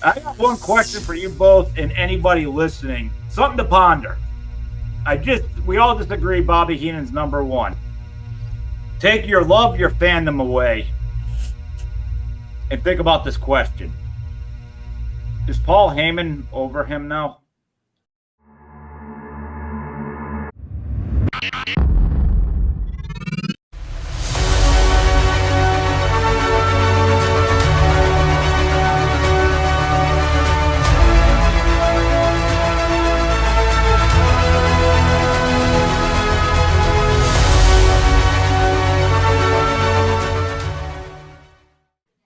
I got one question for you both and anybody listening. Something to ponder. We all disagree Bobby Heenan's number one. Take your love, your fandom away, and think about this question. Is Paul Heyman over him now?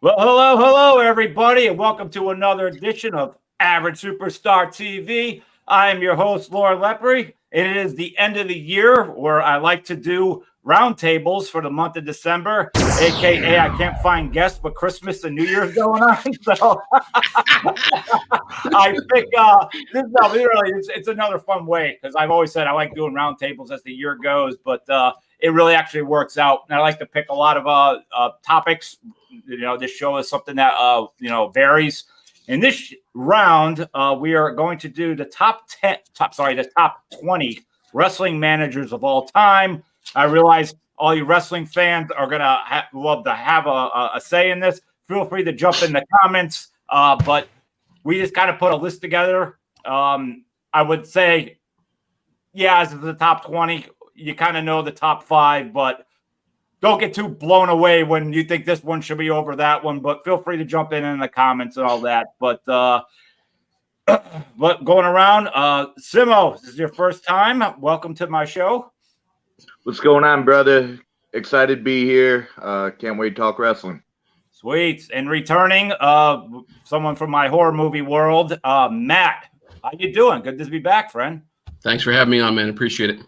Well, hello, everybody, and welcome to another edition of Average Superstar TV. I am your host, Laura Lepre, and it is the end of the year where I like to do roundtables for the month of December, aka I can't find guests, but Christmas and New Year's going on. So I pick it's another fun way because I've always said I like doing roundtables as the year goes, but it really actually works out. And I like to pick a lot of topics. This show is something that varies. In this round, we are going to do the top 20 wrestling managers of all time. I realize all you wrestling fans are gonna love to have a say in this. Feel free to jump in the comments, but we just kind of put a list together. I would say, as the top 20, you kind of know the top 5, but don't get too blown away when you think this one should be over that one, but feel free to jump in the comments and all that. But going around, Zumo, this is your first time. Welcome to my show. What's going on, brother? Excited to be here. Can't wait to talk wrestling. Sweet. And returning, someone from my horror movie world, Matt. How you doing? Good to be back, friend. Thanks for having me on, man. Appreciate it.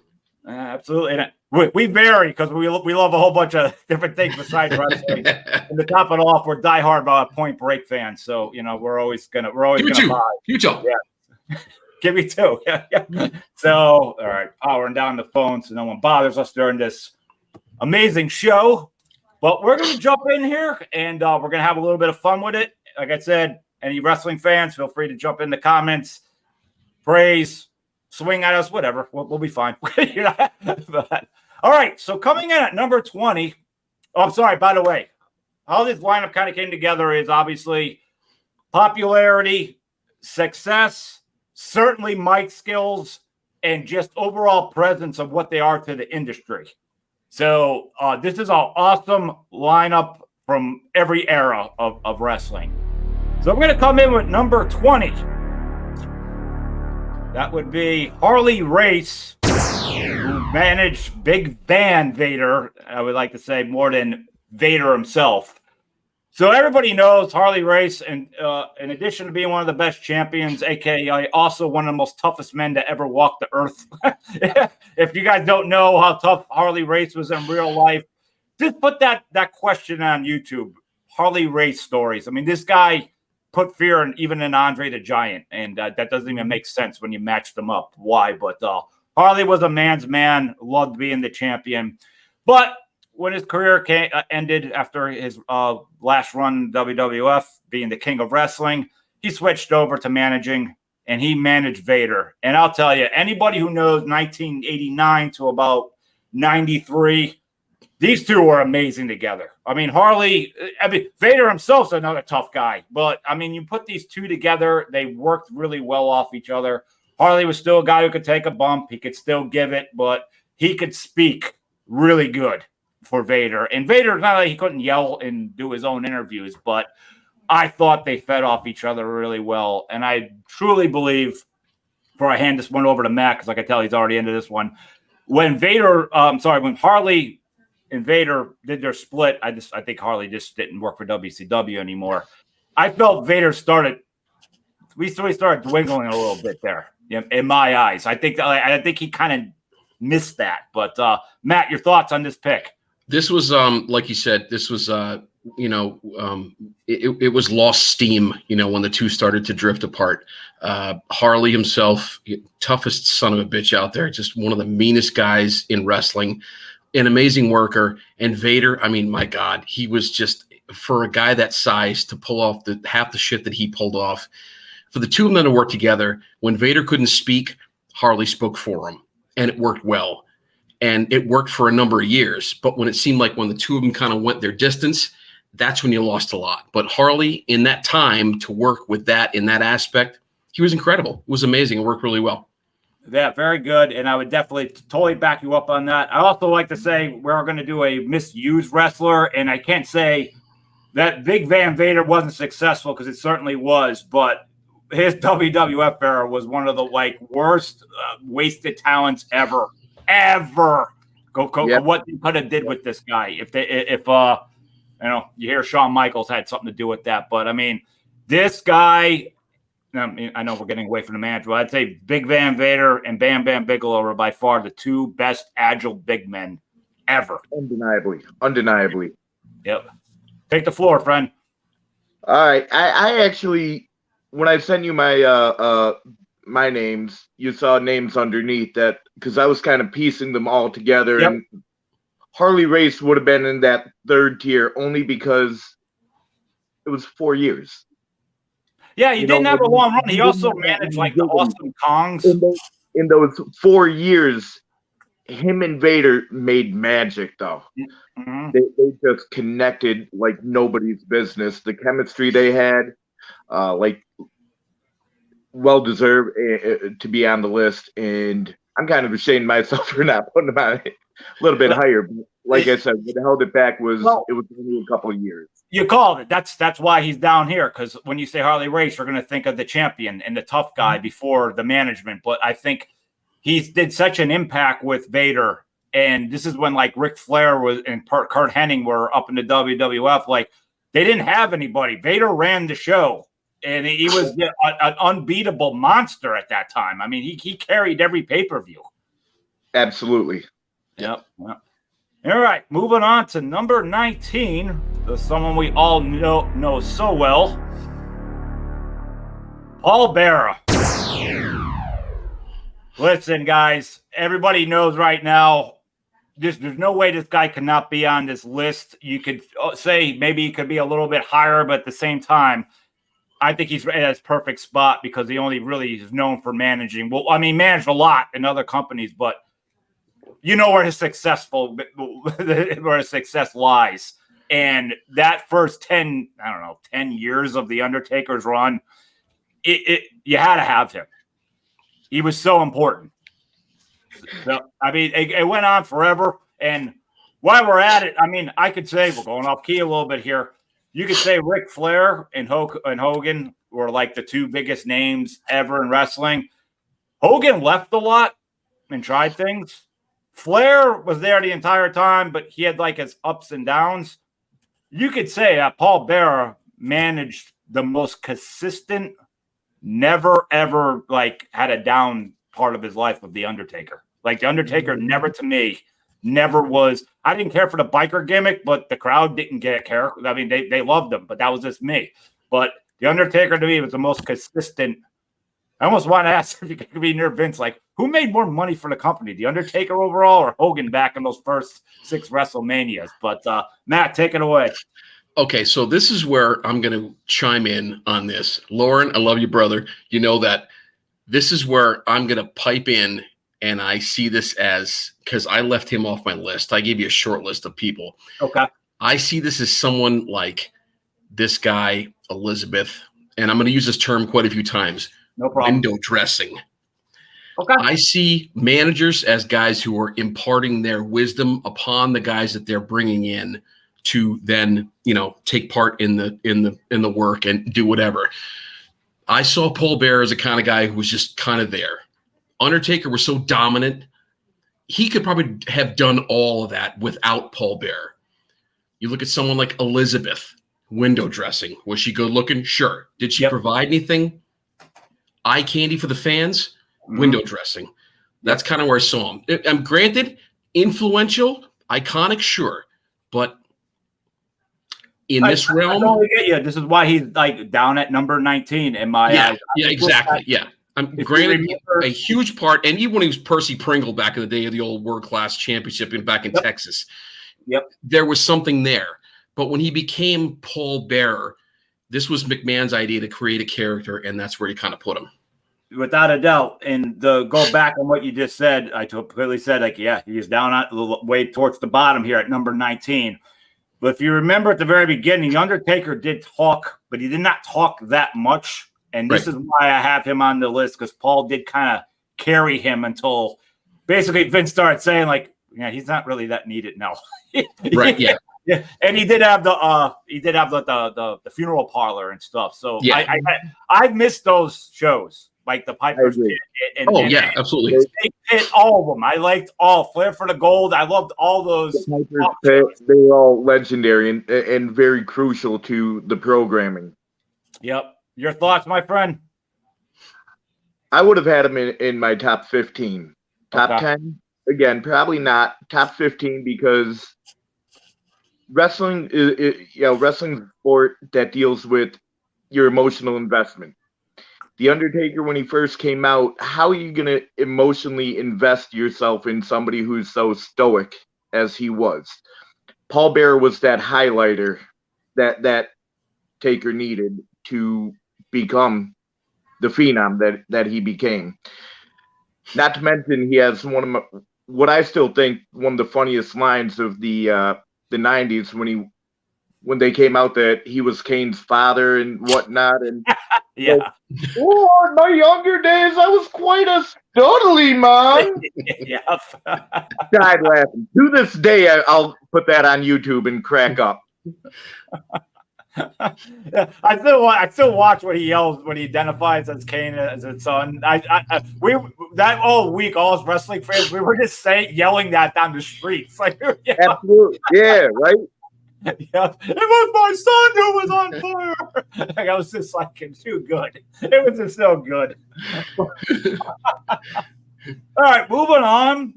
Absolutely. And we vary because we love a whole bunch of different things besides wrestling. And to top it off, we're diehard Point Break fans, so we're always gonna buy. Give me two. Yeah. Give me two. Yeah. So all right, powering down the phone so no one bothers us during this amazing show. But we're gonna jump in here and we're gonna have a little bit of fun with it. Like I said, any wrestling fans, feel free to jump in the comments, praise, swing at us, whatever. We'll be fine. But, all right. So coming in at number 20. Oh, I'm sorry. By the way, how this lineup kind of came together is obviously popularity, success, certainly mic skills, and just overall presence of what they are to the industry. So this is an awesome lineup from every era of wrestling. So I'm going to come in with number 20. That would be Harley Race, who managed Big Van Vader, I would like to say, more than Vader himself. So everybody knows Harley Race, and in addition to being one of the best champions, a.k.a. also one of the most toughest men to ever walk the earth. If you guys don't know how tough Harley Race was in real life, just put that question on YouTube, Harley Race stories. I mean, this guy put fear even in Andre the Giant, and that doesn't even make sense when you match them up. Why? But Harley was a man's man, loved being the champion. But when his career ended after his last run in WWF, being the king of wrestling, he switched over to managing, and he managed Vader. And I'll tell you, anybody who knows 1989 to about 93, these two were amazing together. I mean, Vader himself's another tough guy, but I mean, you put these two together, they worked really well off each other. Harley was still a guy who could take a bump. He could still give it, but he could speak really good for Vader. And Vader, not like he couldn't yell and do his own interviews, but I thought they fed off each other really well. And I truly believe, before I hand this one over to Matt, because I can tell he's already into this one, when Harley and Vader did their split, I think Harley just didn't work for WCW anymore. I felt Vader started dwindling a little bit there in my eyes. I think he kind of missed that. But Matt, your thoughts on this pick? This was like you said, this was it was lost steam, when the two started to drift apart. Harley himself, toughest son of a bitch out there, just one of the meanest guys in wrestling, an amazing worker. And Vader, I mean, my God, he was just for a guy that size to pull off half the shit that he pulled off, for the two of them to work together, when Vader couldn't speak, Harley spoke for him, and it worked well. And it worked for a number of years. But when it seemed like when the two of them kind of went their distance, that's when you lost a lot. But Harley, in that time, to work with that in that aspect, he was incredible. It was amazing. It worked really well. Yeah, very good. And I would definitely totally back you up on that. I also like to say we're going to do a misused wrestler. And I can't say that Big Van Vader wasn't successful, because it certainly was. But his WWF era was one of the worst wasted talents ever. What they could have did with this guy if you hear Shawn Michaels had something to do with that. But I mean, this guy, I know we're getting away from the match, but I'd say Big Van Vader and Bam Bam Bigelow are by far the two best agile big men ever. Undeniably. Yep. Take the floor, friend. All right. I actually, when I sent you my my names, you saw names underneath that, because I was kind of piecing them all together. Yep. And Harley Race would have been in that third tier only because it was 4 years. Yeah, he didn't have a long run. He also managed the Awesome Kongs. In those 4 years, him and Vader made magic, though. Mm-hmm. They just connected like nobody's business. The chemistry they had, well deserved to be on the list, and I'm kind of ashamed of myself for not putting them on a little bit higher. But like I said, what held it back was it was only a couple of years. You called it. That's why he's down here, because when you say Harley Race, you're going to think of the champion and the tough guy before the management. But I think he did such an impact with Vader, and this is when Ric Flair and Kurt Hennig were up in the WWF. They didn't have anybody. Vader ran the show. And he was an unbeatable monster at that time. I mean, he carried every pay-per-view. Absolutely. Yep. All right, moving on to number 19, someone we all know so well, Paul Bearer. Listen, guys, everybody knows right now, there's no way this guy cannot be on this list. You could say maybe he could be a little bit higher, but at the same time, I think he's at his perfect spot, because he only really is known for managing. Well, I mean, managed a lot in other companies, but you know where his success lies. And that first 10 years of the Undertaker's run, you had to have him. He was so important. So, I mean, it went on forever. And while we're at it, I mean, I could say, we're going off key a little bit here, you could say Ric Flair and Hogan were the two biggest names ever in wrestling. Hogan left a lot and tried things. Flair was there the entire time, but he had his ups and downs. You could say that Paul Bearer managed the most consistent, never ever had a down part of his life with The Undertaker. The Undertaker never was. I didn't care for the biker gimmick, but the crowd didn't care. I mean, they loved him, but that was just me. But The Undertaker to me was the most consistent. I almost want to ask if you could be near Vince, who made more money for the company, The Undertaker overall or Hogan back in those first 6 WrestleManias? But Matt, take it away. Okay, so this is where I'm going to chime in on this. Lauren, I love you, brother. You know that this is where I'm going to pipe in. And I see this as, because I left him off my list. I gave you a short list of people. Okay. I see this as someone like this guy, Elizabeth, and I'm going to use this term quite a few times. No problem. Window dressing. Okay. I see managers as guys who are imparting their wisdom upon the guys that they're bringing in to then, take part in the work and do whatever. I saw Paul Bearer as a kind of guy who was just kind of there. Undertaker was so dominant, he could probably have done all of that without Paul Bearer. You look at someone like Elizabeth, window dressing. Was she good looking? Sure. Did she provide anything? Eye candy for the fans? Window dressing. That's kind of where I saw him. I'm granted, influential, iconic, sure. But in this realm. I totally get you. This is why he's down at number 19 in my eyes. Yeah, exactly. Yeah. I'm granted a huge part, and even when he was Percy Pringle back in the day of the old World Class Championship back in Texas, there was something there. But when he became Paul Bearer, this was McMahon's idea to create a character, and that's where he kind of put him. Without a doubt. And the go back on what you just said, I completely said, like, yeah, he's down at the way towards the bottom here at number 19. But if you remember at the very beginning, The Undertaker did talk, but he did not talk that much. And this is why I have him on the list, because Paul did kind of carry him until basically Vince started saying, like, yeah, he's not really that needed now. Right. Yeah. Yeah, and he did have the funeral parlor and stuff. So yeah. I missed those shows, like the Piper's Pit. And Absolutely. They hit all of them. I liked all Flair for the Gold. I loved all those. The Piper's Pit, they were all legendary and very crucial to the programming. Yep. Your thoughts, my friend? I would have had him in my top 15. Top 10, again, probably not. Top 15 because wrestling wrestling is a sport that deals with your emotional investment. The Undertaker, when he first came out, how are you going to emotionally invest yourself in somebody who's so stoic as he was? Paul Bearer was that highlighter that Taker needed to become the phenom that he became. Not to mention, he has what I still think one of the funniest lines of the 90s when they came out that he was Kane's father and whatnot. And yeah. Like, oh, in my younger days, I was quite a studly man. Yeah. Died laughing. To this day, I'll put that on YouTube and crack up. I still watch what he yells when he identifies as Kane as his son. We that all week, all us wrestling fans, we were just yelling that down the streets. Like, absolutely, yeah, right. Yeah, it was my son who was on fire. Like, I was just like, it's too good. It was just so good. All right, moving on.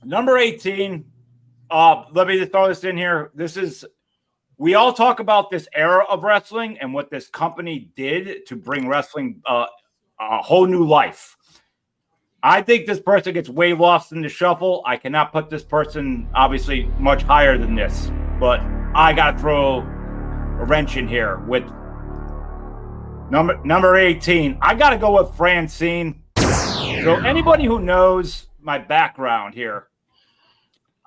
Number 18. Let me just throw this in here. We all talk about this era of wrestling and what this company did to bring wrestling a whole new life. I think this person gets way lost in the shuffle. I cannot put this person obviously much higher than this, but I got to throw a wrench in here with number 18. I got to go with Francine. So anybody who knows my background here,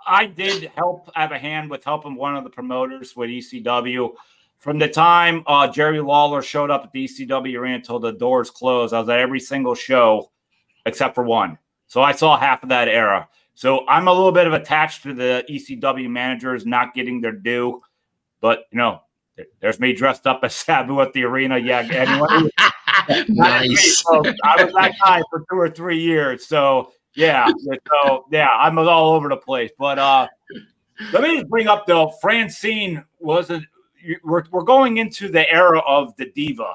I did have a hand with helping one of the promoters with ECW. From the time Jerry Lawler showed up at the ECW arena until the doors closed, I was at every single show except for one. So I saw half of that era. So I'm a little bit of attached to the ECW managers not getting their due. But, there's me dressed up as Sabu at the arena. Yeah, anyone? Nice. So I was that guy for 2 or 3 years. So, yeah. I'm all over the place. But let me just bring up, though, Francine we're going into the era of the diva.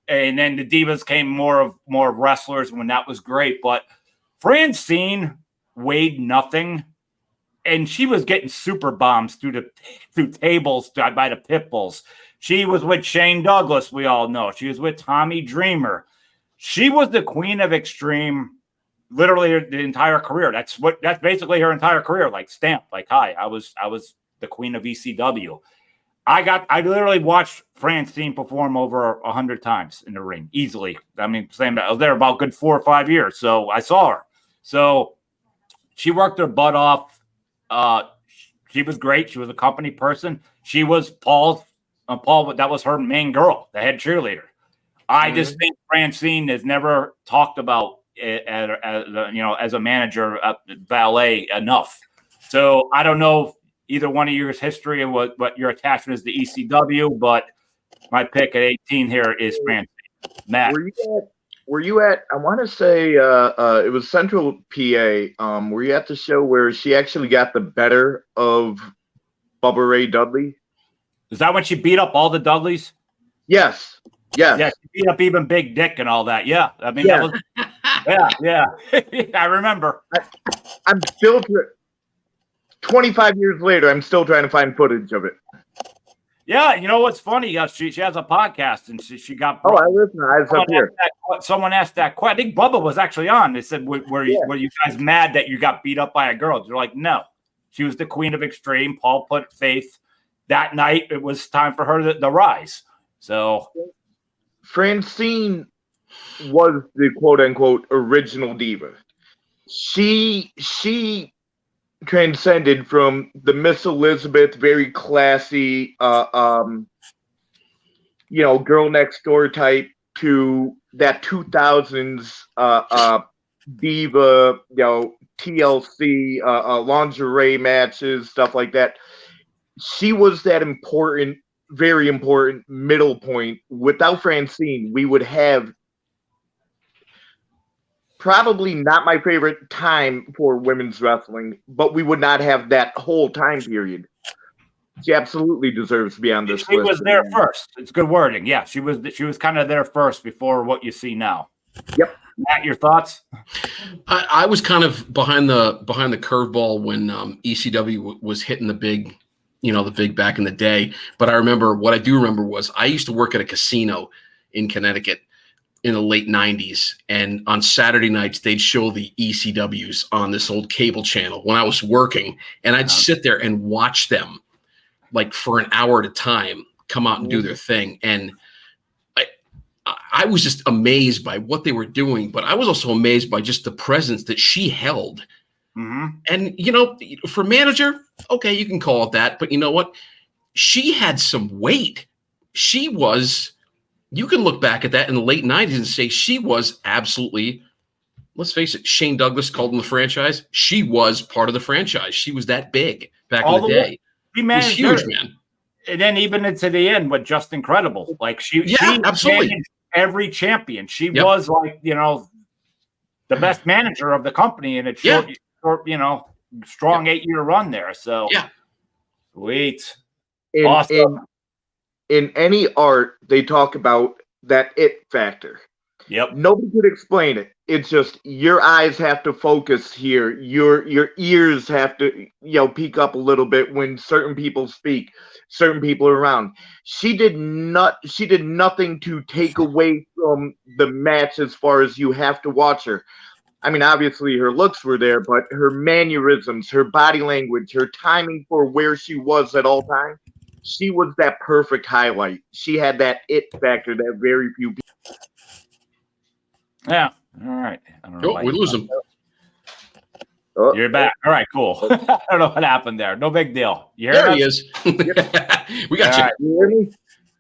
And then the divas came more wrestlers when that was great. But Francine weighed nothing, and she was getting super bombs through tables by the pit bulls. She was with Shane Douglas, we all know. She was with Tommy Dreamer. She was the queen of Extreme, literally the entire career. That's basically her entire career. Like stamp, like hi, I was the queen of ECW. I literally watched Francine perform over 100 times in the ring, easily. I mean, I was there about good 4 or 5 years, so I saw her. So she worked her butt off. She was great. She was a company person. She was Paul. That was her main girl, the head cheerleader. I just think Francine is never talked about as a manager at Valet enough. So I don't know either one of yours history and what your attachment is to ECW, but my pick at 18 here is Francine. Matt. Were you at I want to say it was Central PA. Were you at the show where she actually got the better of Bubba Ray Dudley? Is that when she beat up all the Dudleys? Yes. Yeah, she beat up even Big Dick and all that. Yeah. I mean, that was, yeah. I remember. I'm still 25 years later, I'm still trying to find footage of it. Yeah, you know what's funny? She has a podcast, and she got. Oh, I listen. I was up here. Someone asked that question. I think Bubba was actually on. They said, "Were you guys mad that you got beat up by a girl?" They're like, "No, She was the queen of extreme. Paul put faith. That night, it was time for her to rise. So Francine was the quote unquote original diva. She transcended from the Miss Elizabeth, very classy, girl next door type, to that 2000s diva, TLC, lingerie matches, stuff like that. She was that important, very important middle point. Without Francine, we would have probably not my favorite time for women's wrestling, but we would not have that whole time period. She absolutely deserves to be on this list. She was there first. It's good wording. Yeah, she was kind of there first before what you see now. Yep. Matt, your thoughts? I was kind of behind the curveball when ECW was hitting the big back in the day. But what I do remember was I used to work at a casino in Connecticut in the late 90s, and on Saturday nights they'd show the ECWs on this old cable channel when I was working, and I'd sit there and watch them like for an hour at a time come out and do their thing. And I was just amazed by what they were doing, but I was also amazed by just the presence that she held. Mm-hmm. And, for manager, okay, you can call it that, but you know what? She had some weight. You can look back at that in the late 90s and say she was absolutely, let's face it, Shane Douglas called them the franchise. She was part of the franchise. She was that big back in the day. She was huge, man. And then even into the end with Just Incredible. Like she absolutely managed every champion. She was like, the best manager of the company in a short, strong 8-year run there. So sweet. Awesome. In any art, they talk about that it factor. Yep. Nobody could explain it. It's just your eyes have to focus here. Your ears have to, peek up a little bit when certain people speak, certain people are around. She did nothing to take away from the match as far as you have to watch her. I mean, obviously her looks were there, but her mannerisms, her body language, her timing for where she was at all times. She was that perfect highlight. She had that it factor that very few people. Yeah. All right. I don't know. We lose him. You're back. All right. Cool. I don't know what happened there. No big deal. You hear there he is. We got you. Right. You hear me?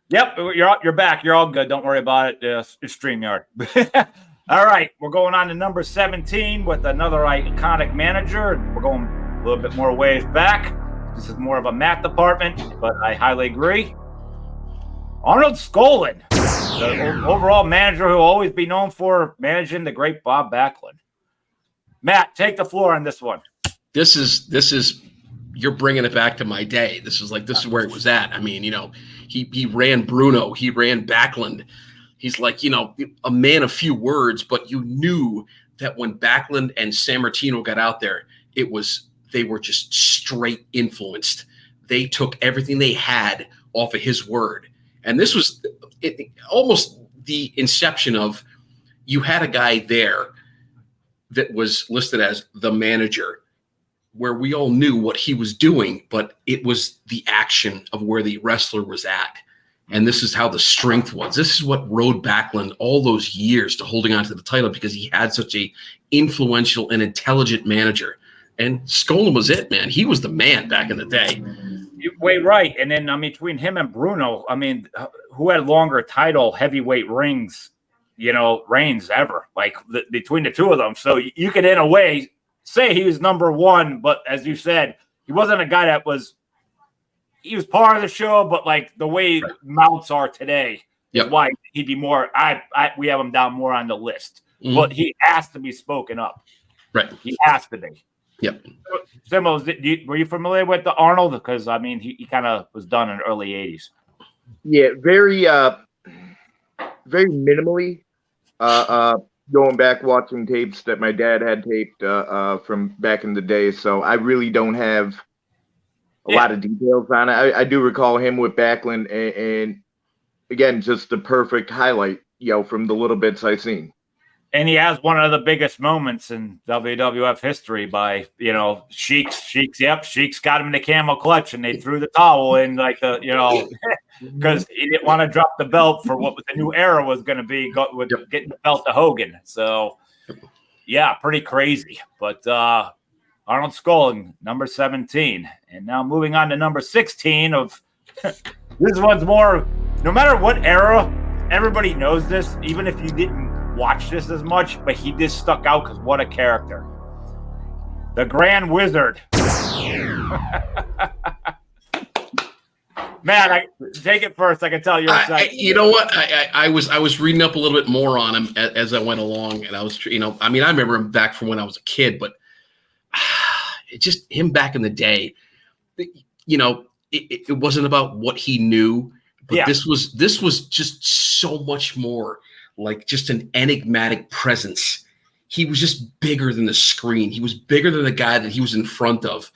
Yep. You're back. You're all good. Don't worry about it. It's StreamYard. All right. We're going on to number 17 with another iconic manager. We're going a little bit more ways back. This is more of a Matt department, but I highly agree. Arnold Skolin, the overall manager who will always be known for managing the great Bob Backlund. Matt, take the floor on this one. This is you're bringing it back to my day. This is where it was at. I mean, he ran Bruno, he ran Backlund. He's like, a man of few words, but you knew that when Backlund and Sammartino got out there, they were just straight influenced. They took everything they had off of his word. And this was almost the inception of, you had a guy there that was listed as the manager, where we all knew what he was doing, but it was the action of where the wrestler was at. And this is how the strength was. This is what rode Backlund all those years to holding on to the title, because he had such a influential and intelligent manager. And Skolin was it, man. He was the man back in the day. Wait, right. And then, between him and Bruno, who had longer title heavyweight reigns ever, between the two of them. So you could, in a way, say he was number one, but as you said, he wasn't a guy he was part of the show, but the way mounts are today is why he'd be more, we have him down more on the list, but he has to be spoken up. Right. He has to be. Yep. Simo, were you familiar with the Arnold? Because he kind of was done in the early 80s. Yeah, very very minimally. Going back watching tapes that my dad had taped from back in the day, so I really don't have a lot of details on it. I do recall him with Backlund, and again, just the perfect highlight, from the little bits I've seen. And he has one of the biggest moments in WWF history by, Sheik's got him in the camel clutch and they threw the towel in because he didn't want to drop the belt for what the new era was going to be with getting the belt to Hogan. So, yeah, pretty crazy. But Arnold Skaaland, number 17. And now moving on to number 16 of this one's more, no matter what era, everybody knows this, even if you didn't watch this as much, but he just stuck out because what a character. The Grand Wizard. Man, I take it first. I can tell you're excited. You know what? I was reading up a little bit more on him as I went along, and I was, I remember him back from when I was a kid, but just him back in the day, it wasn't about what he knew, but this was just so much more like just an enigmatic presence. He was just bigger than the screen. He was bigger than the guy that he was in front of.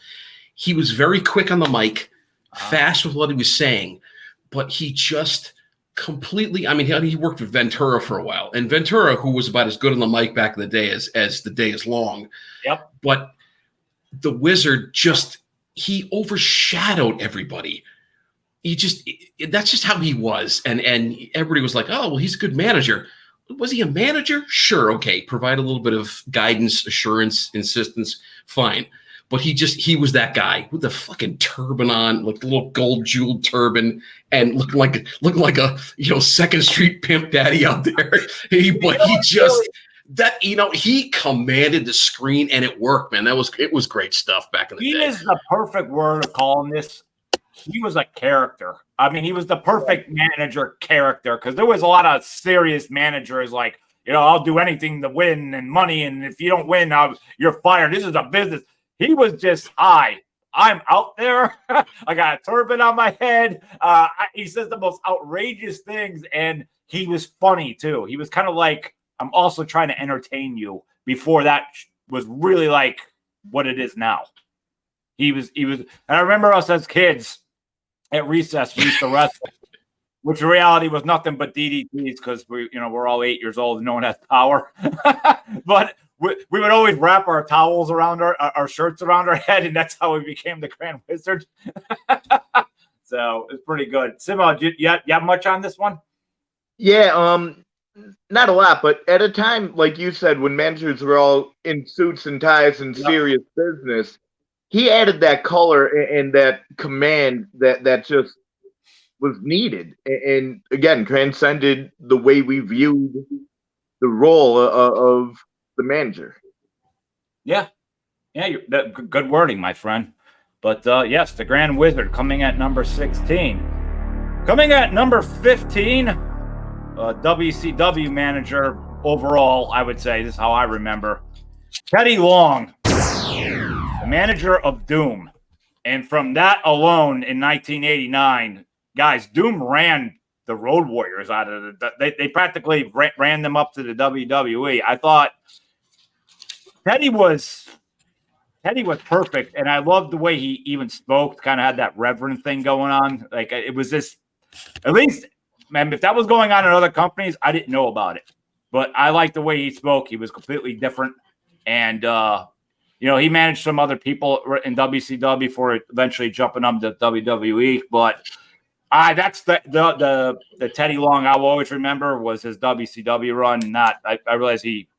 He was very quick on the mic, fast with what he was saying, but he just completely, he worked with Ventura for a while, and Ventura, who was about as good on the mic back in the day as the day is long. Yep. But the Wizard he overshadowed everybody. That's just how he was. And everybody was like, oh, well, he's a good manager. Was he a manager? Sure. Okay. Provide a little bit of guidance, assurance, insistence. Fine. But he was that guy with the fucking turban on, like the little gold jeweled turban, and looking like a Second Street pimp daddy out there. He commanded the screen, and it worked, man. It was great stuff back in the day. He is the perfect word of calling this. He was a character. He was the perfect manager character, because there was a lot of serious managers like, I'll do anything to win and money, and if you don't win, you're fired. This is a business. He was just, I'm out there. I got a turban on my head. He says the most outrageous things, and he was funny too. He was kind of like, I'm also trying to entertain you, before that was really like what it is now. He was, and I remember us as kids at recess, we used to wrestle, which in reality was nothing but DDTs, because we're all 8 years old and no one has power. But we would always wrap our towels around our shirts around our head, and that's how we became the Grand Wizard. So it's pretty good. Simo, you have much on this one? Yeah, not a lot, but at a time, like you said, when managers were all in suits and ties and serious business, he added that color and that command that just was needed, and again transcended the way we viewed the role of the manager. Yeah, good wording, my friend. But yes, the Grand Wizard coming at number 16. Coming at number 15, WCW manager overall, I would say, this is how I remember, Teddy Long, the manager of Doom. And from that alone in 1989, guys, Doom ran the Road Warriors out of they practically ran them up to the WWE. I thought Teddy was perfect, and I loved the way he even spoke, kind of had that reverend thing going on. Like, it was this, at least, man, if that was going on in other companies, I didn't know about it. But I liked the way he spoke. He was completely different. And, he managed some other people in WCW before eventually jumping up to WWE. But that's the Teddy Long I'll always remember was his WCW run. I realized he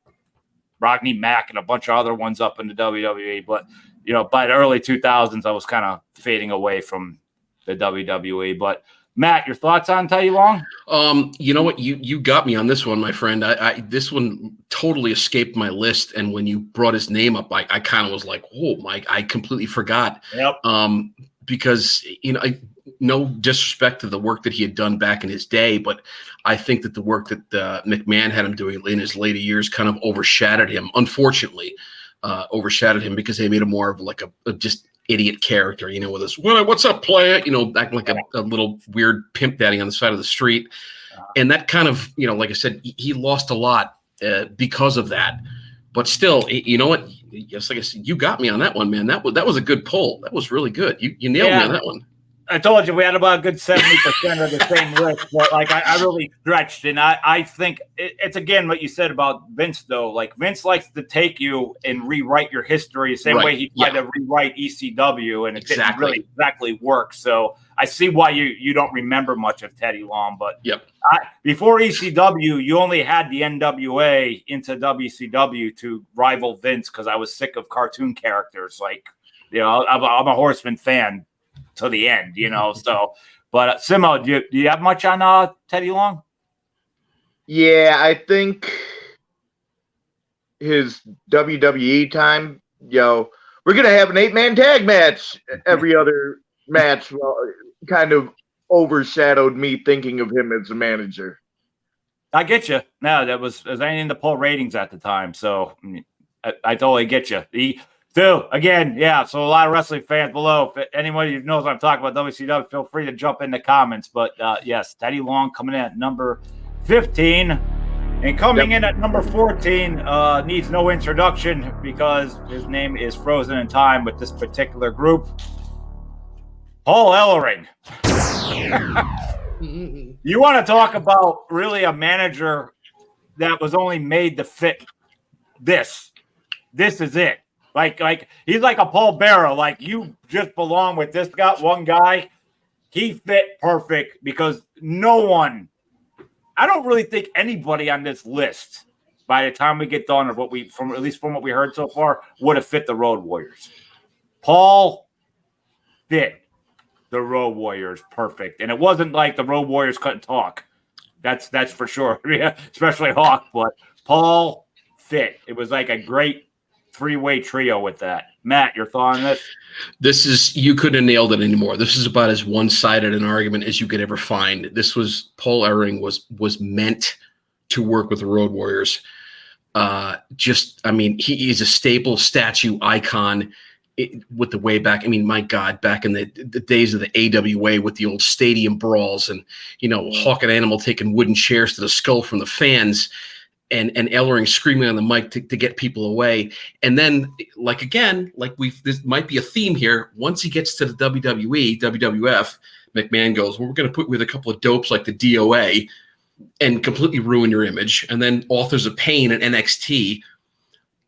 Rodney Mack and a bunch of other ones up in the WWE. But, by the early 2000s, I was kind of fading away from the WWE. But, Matt, your thoughts on Teddy Long? You know what? You got me on this one, my friend. This one totally escaped my list. And when you brought his name up, I kind of was like, whoa, Mike, I completely forgot. Yep. Because, no disrespect to the work that he had done back in his day, but I think that the work that McMahon had him doing in his later years kind of overshadowed him, unfortunately, because they made him more of like a just idiot character, with this, what's up, player? Acting like a little weird pimp daddy on the side of the street. And that kind of, like I said, he lost a lot because of that. But still, you know what? Yes, like I said, you got me on that one, man. That was a good pull. That was really good. You nailed me on that one. I told you we had about a good 70% of the same list, but like I really stretched, and I think it's again what you said about Vince though. Like Vince likes to take you and rewrite your history the same way he tried to rewrite ECW, and it didn't really exactly work. So I see why you don't remember much of Teddy Long, but before ECW, you only had the NWA into WCW to rival Vince because I was sick of cartoon characters. Like, you know, I'm a Horseman fan to the end, you know. So, but Simo, do you have much on Teddy Long? Yeah, I think his WWE time, we're gonna have an 8-man tag match every other match. Well, kind of overshadowed me thinking of him as a manager. I get you. No, that was anything to pull ratings at the time, so I totally get you. So again, so a lot of wrestling fans below. If anybody who knows what I'm talking about WCW, feel free to jump in the comments. But yes, Teddy Long coming in at number 15, and coming in at number 14 needs no introduction because his name is frozen in time with this particular group. Paul Ellering. You want to talk about really a manager that was only made to fit this? This is it. Like he's like a Paul Bearer. Like you just belong with this guy, one guy. He fit perfect because no one, I don't really think anybody on this list, by the time we get done, of what we at least from what we heard so far, would have fit the Road Warriors. Paul fit the Road Warriors perfect, and it wasn't like the Road Warriors couldn't talk. That's for sure. Yeah, especially Hawk, but Paul fit. It was like a great three-way trio with that. Matt, your thought on this? This is, you couldn't have nailed it anymore. This is about as one-sided an argument as you could ever find. This was, Paul Ellering was meant to work with the Road Warriors. He is a staple statue icon with the way back. I mean, my God, back in the days of the AWA with the old stadium brawls and, Hawk and Animal taking wooden chairs to the skull from the fans. And Ellering screaming on the mic to get people away. And then, this might be a theme here. Once he gets to the WWE, WWF, McMahon goes, well, we're going to put with a couple of dopes like the DOA and completely ruin your image. And then Authors of Pain and NXT,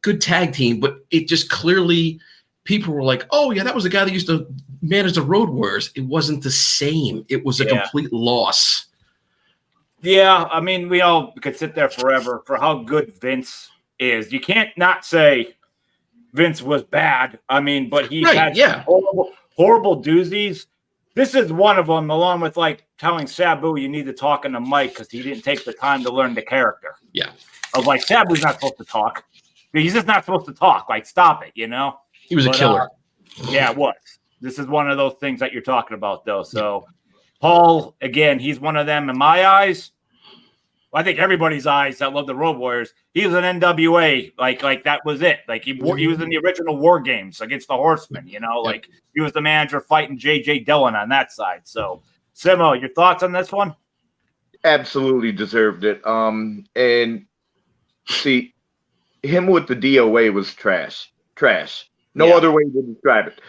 good tag team, but it just clearly, people were like, oh, yeah, that was the guy that used to manage the Road Warriors. It wasn't the same. It was a complete loss. Yeah, I mean, we all could sit there forever for how good Vince is. You can't not say Vince was bad. I mean, but he had horrible doozies. This is one of them, along with like telling Sabu you need to talk in the mic because he didn't take the time to learn the character. Yeah. Of like, Sabu's not supposed to talk. He's just not supposed to talk. Like, stop it, He was a killer. Yeah, it was. This is one of those things that you're talking about, though. So Paul, again, he's one of them in my eyes. Well, I think everybody's eyes that love the Road Warriors. He was an NWA, like that was it. Like he was in the original War Games against the Horsemen. Like he was the manager fighting J.J. Dillon on that side. So, Simo, your thoughts on this one? Absolutely deserved it. And see, him with the DOA was trash. No other way to describe it.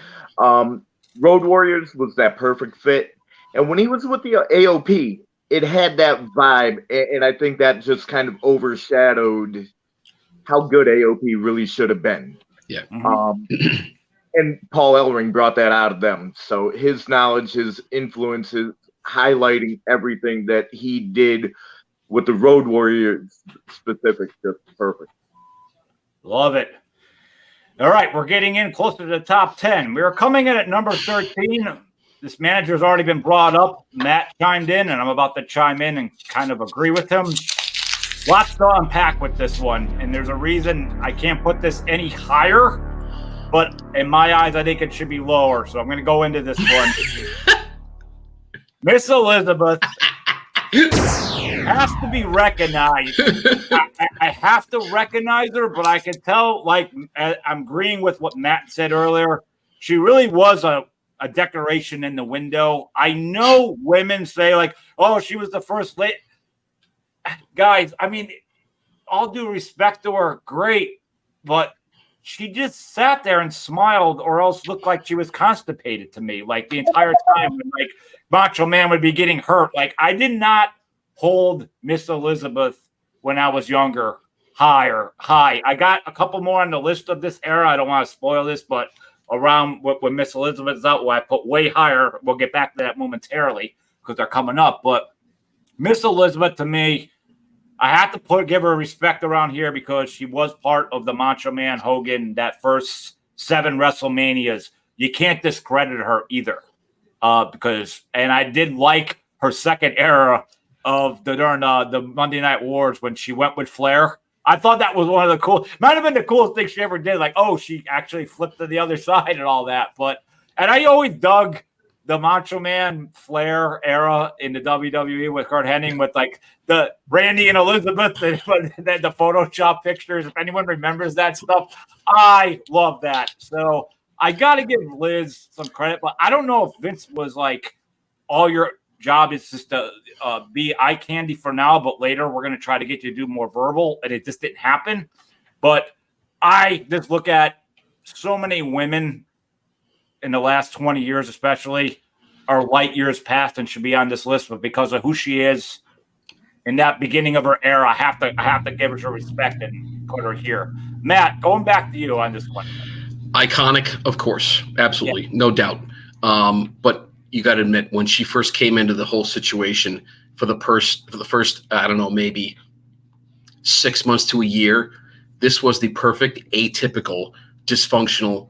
Road Warriors was that perfect fit. And when he was with the AOP, it had that vibe. And I think that just kind of overshadowed how good AOP really should have been. Yeah. And Paul Ellering brought that out of them. So his knowledge, his influences, highlighting everything that he did with the Road Warriors specific, just perfect. Love it. All right, we're getting in closer to the top 10. We're coming in at number 13. This manager's already been brought up. Matt chimed in, and I'm about to chime in and kind of agree with him. Lots to unpack with this one, and there's a reason I can't put this any higher, but in my eyes, I think it should be lower, so I'm going to go into this one. Miss Elizabeth has to be recognized. I have to recognize her, but I can tell, like, I'm agreeing with what Matt said earlier. She really was a decoration in the window. I know women say, like, oh, she was the first lady. Guys, I mean, all due respect to her, great, but she just sat there and smiled, or else looked like she was constipated to me, like the entire time. When, like Macho Man would be getting hurt. Like I did not hold Miss Elizabeth when I was younger high. I got a couple more on the list of this era. I don't want to spoil this, but around when Miss Elizabeth's out, where I put way higher. We'll get back to that momentarily because they're coming up. But Miss Elizabeth, to me, I have to give her respect around here because she was part of the Macho Man Hogan, that first 7 WrestleManias. You can't discredit her either, and I did like her second era of during the Monday Night Wars when she went with Flair. I thought that was one of the might have been the coolest thing she ever did. Like, oh, she actually flipped to the other side and all that. And I always dug the Macho Man Flair era in the WWE with Kurt Hennig, with like the Randy and Elizabeth, the Photoshop pictures. If anyone remembers that stuff, I love that. So I got to give Liz some credit, but I don't know if Vince was like, all your job is just to be eye candy for now, but later we're going to try to get you to do more verbal, and it just didn't happen. But I just look at so many women in the last 20 years, especially, are light years past and should be on this list, but because of who she is in that beginning of her era, I have to give her some respect and put her here. Matt, going back to you on this one. Iconic, of course, absolutely, no doubt. But you got to admit, when she first came into the whole situation for the first, I don't know, maybe 6 months to a year, this was the perfect atypical dysfunctional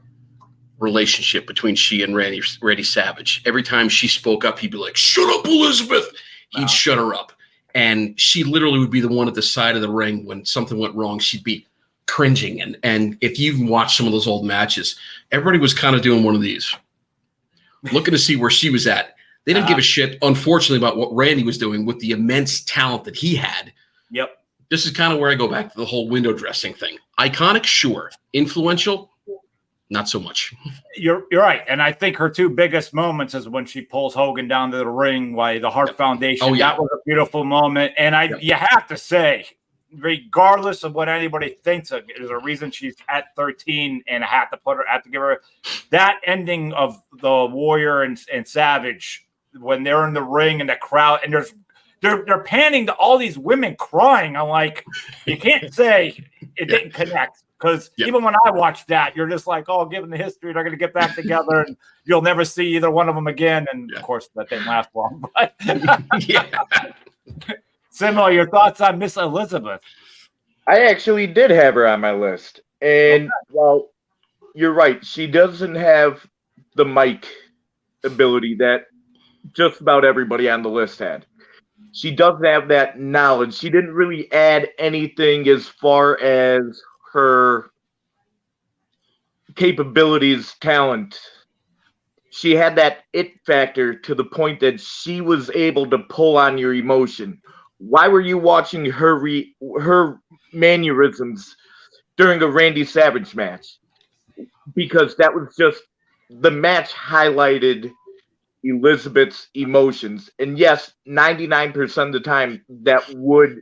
relationship between she and Randy Savage. Every time she spoke up, he'd be like, "Shut up, Elizabeth." He'd shut her up. And she literally would be the one at the side of the ring when something went wrong. She'd be cringing. And if you've watched some of those old matches, everybody was kind of doing one of these, looking to see where she was at. They didn't give a shit, unfortunately, about what Randy was doing with the immense talent that he had. Yep. This is kind of where I go back to the whole window dressing thing. Iconic, sure. Influential, not so much. You're right. And I think her 2 biggest moments is when she pulls Hogan down to the ring by the Hart Foundation. Oh, yeah. That was a beautiful moment. And you have to say, regardless of what anybody thinks of, there's a reason she's at 13, and I have to give her that ending of the Warrior and Savage when they're in the ring and the crowd, and they're panning to all these women crying. I'm like, you can't say it didn't connect, because even when I watched that, you're just like, oh, given the history, they're going to get back together and you'll never see either one of them again. And of course, that didn't last long. But Similar, your thoughts on Miss Elizabeth? I actually did have her on my list. And, well, you're right. She doesn't have the mic ability that just about everybody on the list had. She doesn't have that knowledge. She didn't really add anything as far as her capabilities, talent. She had that it factor to the point that she was able to pull on your emotion. Why were you watching her mannerisms during a Randy Savage match? Because that was just the match highlighted Elizabeth's emotions, and yes, 99% of the time that would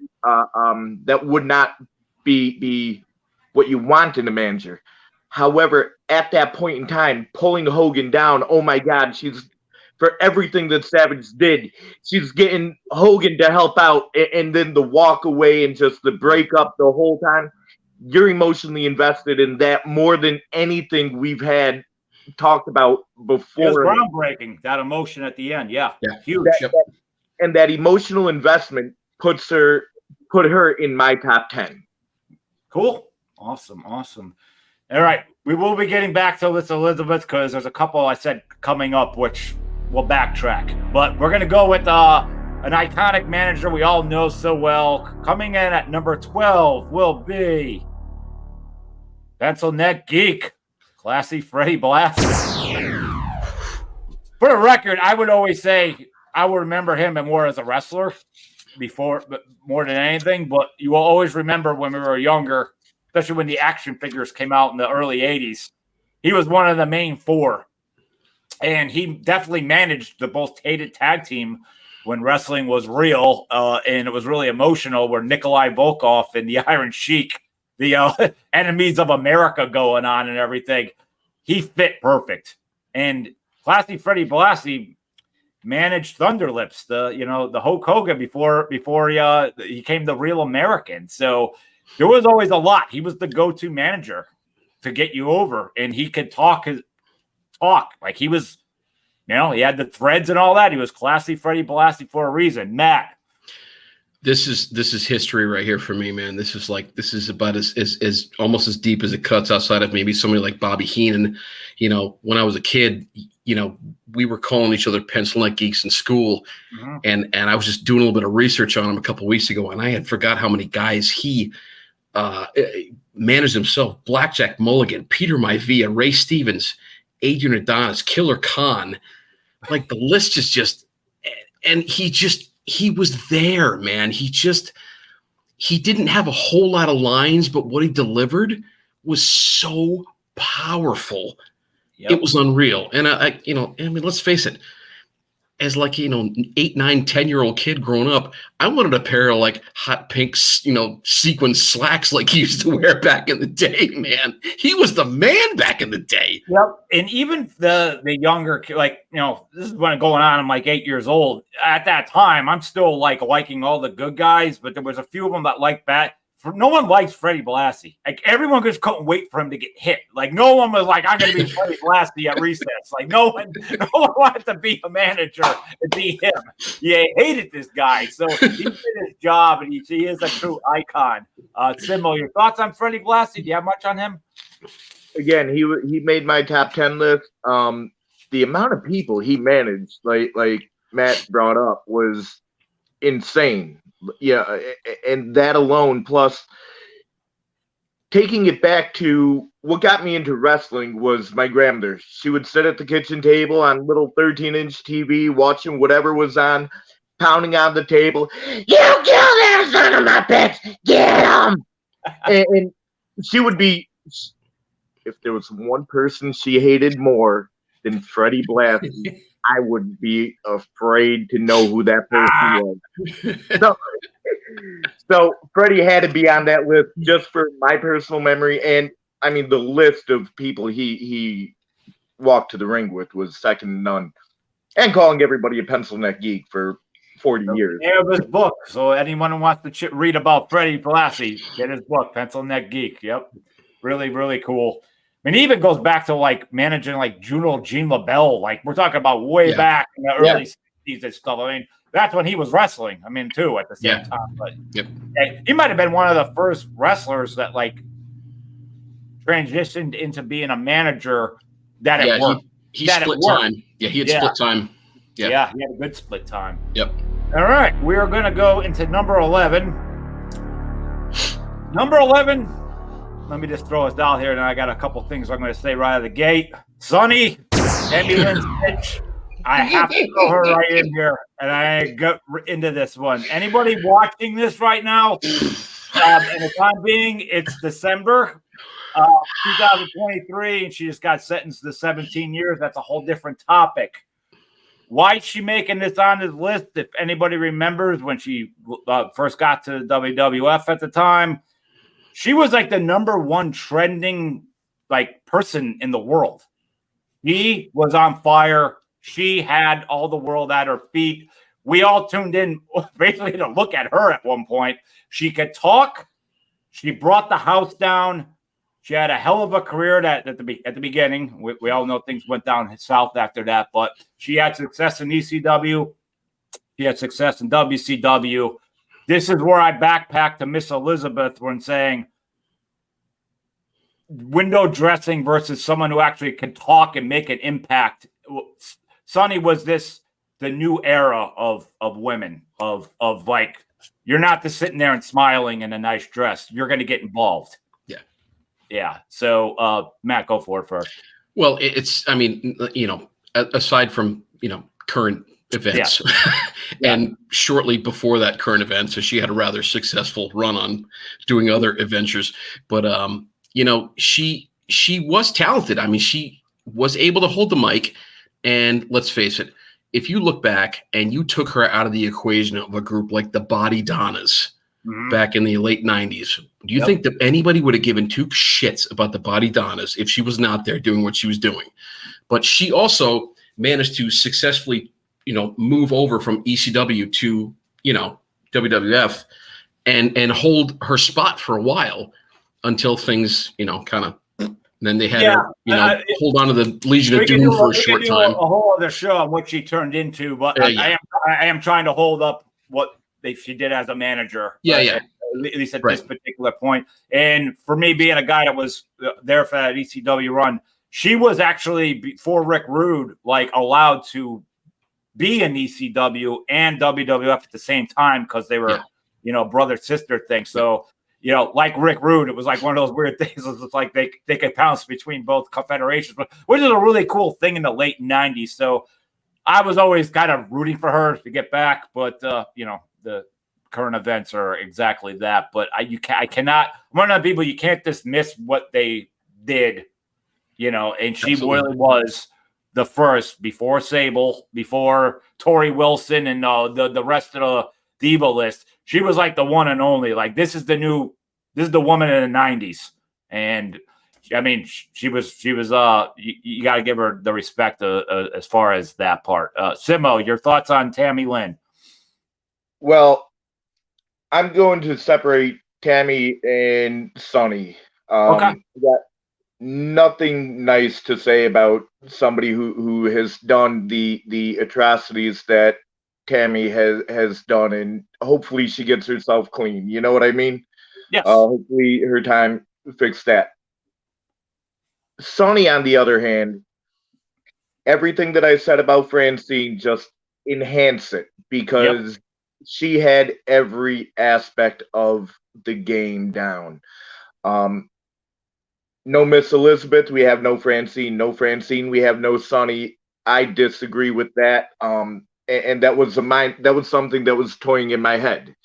not be what you want in a manager. However, at that point in time, pulling Hogan down, oh my God, she's, for everything that Savage did, she's getting Hogan to help out, and then the walk away and just the breakup the whole time. You're emotionally invested in that more than anything we've had talked about before. It was groundbreaking, that emotion at the end. Yeah. Huge. And that emotional investment put her in my top 10. Cool. Awesome. All right. We will be getting back to this Elizabeth because there's a couple I said coming up, which we'll backtrack. But we're going to go with an iconic manager we all know so well. Coming in at number 12 will be Pencil Neck Geek, Classy Freddie Blassie. For the record, I would always say I would remember him more as a wrestler but more than anything. But you will always remember when we were younger, especially when the action figures came out in the early 80s, he was one of the main 4. And he definitely managed the most hated tag team when wrestling was real, and it was really emotional, where Nikolai Volkov and the Iron Sheik the enemies of America going on and everything. He fit perfect. And Classy Freddie Blassie managed Thunderlips, the Hulk Hogan before he became the Real American. So there was always a lot. He was the go-to manager to get you over, and he could talk like he was. He had the threads and all that. He was Classy Freddie Blassie for a reason. Matt. This is history right here for me, man. This is about as almost as deep as it cuts outside of maybe somebody like Bobby Heenan. When I was a kid, we were calling each other pencil neck geeks in school. Mm-hmm. And I was just doing a little bit of research on him a couple of weeks ago, and I had forgot how many guys he managed himself. Blackjack Mulligan, Peter Maivia, Ray Stevens, Adrian Adonis, Killer Khan. Like, the list is just – and he was there, man. He didn't have a whole lot of lines, but what he delivered was so powerful. Yep. It was unreal. And I mean, let's face it, as 8, 9, 10-year-old kid growing up, I wanted a pair of hot pink, sequin slacks like he used to wear back in the day, man. He was the man back in the day. Yep. And even the younger, this is when going on, I'm 8 years old. At that time, I'm still liking all the good guys, but there was a few of them that liked that. No one likes Freddie Blassie. Everyone just couldn't wait for him to get hit. No one was like, I'm going to be Freddie Blassie at recess. No one wanted to be a manager and be him. Yeah, he hated this guy. So he did his job, and he is a true icon. Simo, your thoughts on Freddie Blassie? Do you have much on him? Again, he made my top 10 list. The amount of people he managed, like Matt brought up, was insane. Yeah, and that alone, plus taking it back to what got me into wrestling, was my grandmother. She would sit at the kitchen table on little 13-inch TV, watching whatever was on, pounding on the table. You kill that son of a bitch! Get him! and she would be, if there was one person she hated more than Freddie Blassie, I would be afraid to know who that person was. So Freddie had to be on that list just for my personal memory. And I mean, the list of people he walked to the ring with was second to none. And calling everybody a pencil neck geek for 40 years. Yeah, his book. So anyone who wants to read about Freddie Blassie, get his book, Pencil Neck Geek. Yep. Really, really cool. I mean, he even goes back to managing Juno Jean LaBelle. We're talking about way back in the early 60s and stuff. I mean, that's when he was wrestling. I mean, too, at the same time. But he might have been one of the first wrestlers that transitioned into being a manager that it worked. He split time. Yeah, he had split time. Yeah, he had a good split time. Yep. All right, we are going to go into number 11. Number 11. Let me just throw us down here, and I got a couple things I'm going to say right out of the gate. Sonny, Emmy Lynn Stitch. I have to throw her right in here, and I go into this one. Anybody watching this right now? In the time being, it's December 2023, and she just got sentenced to 17 years. That's a whole different topic. Why is she making this on this list? If anybody remembers when she first got to WWF at the time, she was the number one trending person in the world. She was on fire. She had all the world at her feet. We all tuned in basically to look at her at one point. She could talk. She brought the house down. She had a hell of a career at the beginning. We all know things went down south after that, but she had success in ECW. She had success in WCW. This is where I backpack to Miss Elizabeth when saying window dressing versus someone who actually can talk and make an impact. Sonny was the new era of women, of you're not just sitting there and smiling in a nice dress. You're going to get involved. Yeah. Yeah. So, Matt, go for it first. Well, aside from, current events and shortly before that current event. So she had a rather successful run on doing other adventures, but, she was talented. I mean, she was able to hold the mic, and let's face it, if you look back and you took her out of the equation of a group like the Body Donnas, back in the late 90s. Do you think that anybody would have given two shits about the Body Donnas if she was not there doing what she was doing? But she also managed to successfully, move over from ECW to, WWF and hold her spot for a while until things, kind of. Then they had her, hold on to the Legion of Doom for a short time. A whole other show on what she turned into, but I am trying to hold up what she did as a manager. At least at this particular point. And for me, being a guy that was there for that ECW run, she was actually, before Rick Rude, allowed to be in ECW and WWF at the same time because they were, brother sister thing. So. Like Rick Rude, it was like one of those weird things. It's like they could bounce between both confederations, but which is a really cool thing in the late 90s. So I was always kind of rooting for her to get back, but the current events are exactly that. But I cannot. I'm one of the people you can't dismiss what they did, and she really was the first before Sable, before Tori Wilson, and the rest of the diva list. She was like the one and only. Like this is the woman in the 90s. And I mean, she was you got to give her the respect as far as that part. Simo, your thoughts on Tammy Lynn? Well, I'm going to separate Tammy and Sonny. Okay. Got nothing nice to say about somebody who has done the atrocities that Tammy has done, and hopefully she gets herself clean. You know what I mean? Yes. Hopefully her time fixed that. Sonny, on the other hand, everything that I said about Francine, just enhance it because she had every aspect of the game down. No Miss Elizabeth, we have no Francine. No Francine, we have no Sonny. I disagree with that. And that was something that was toying in my head.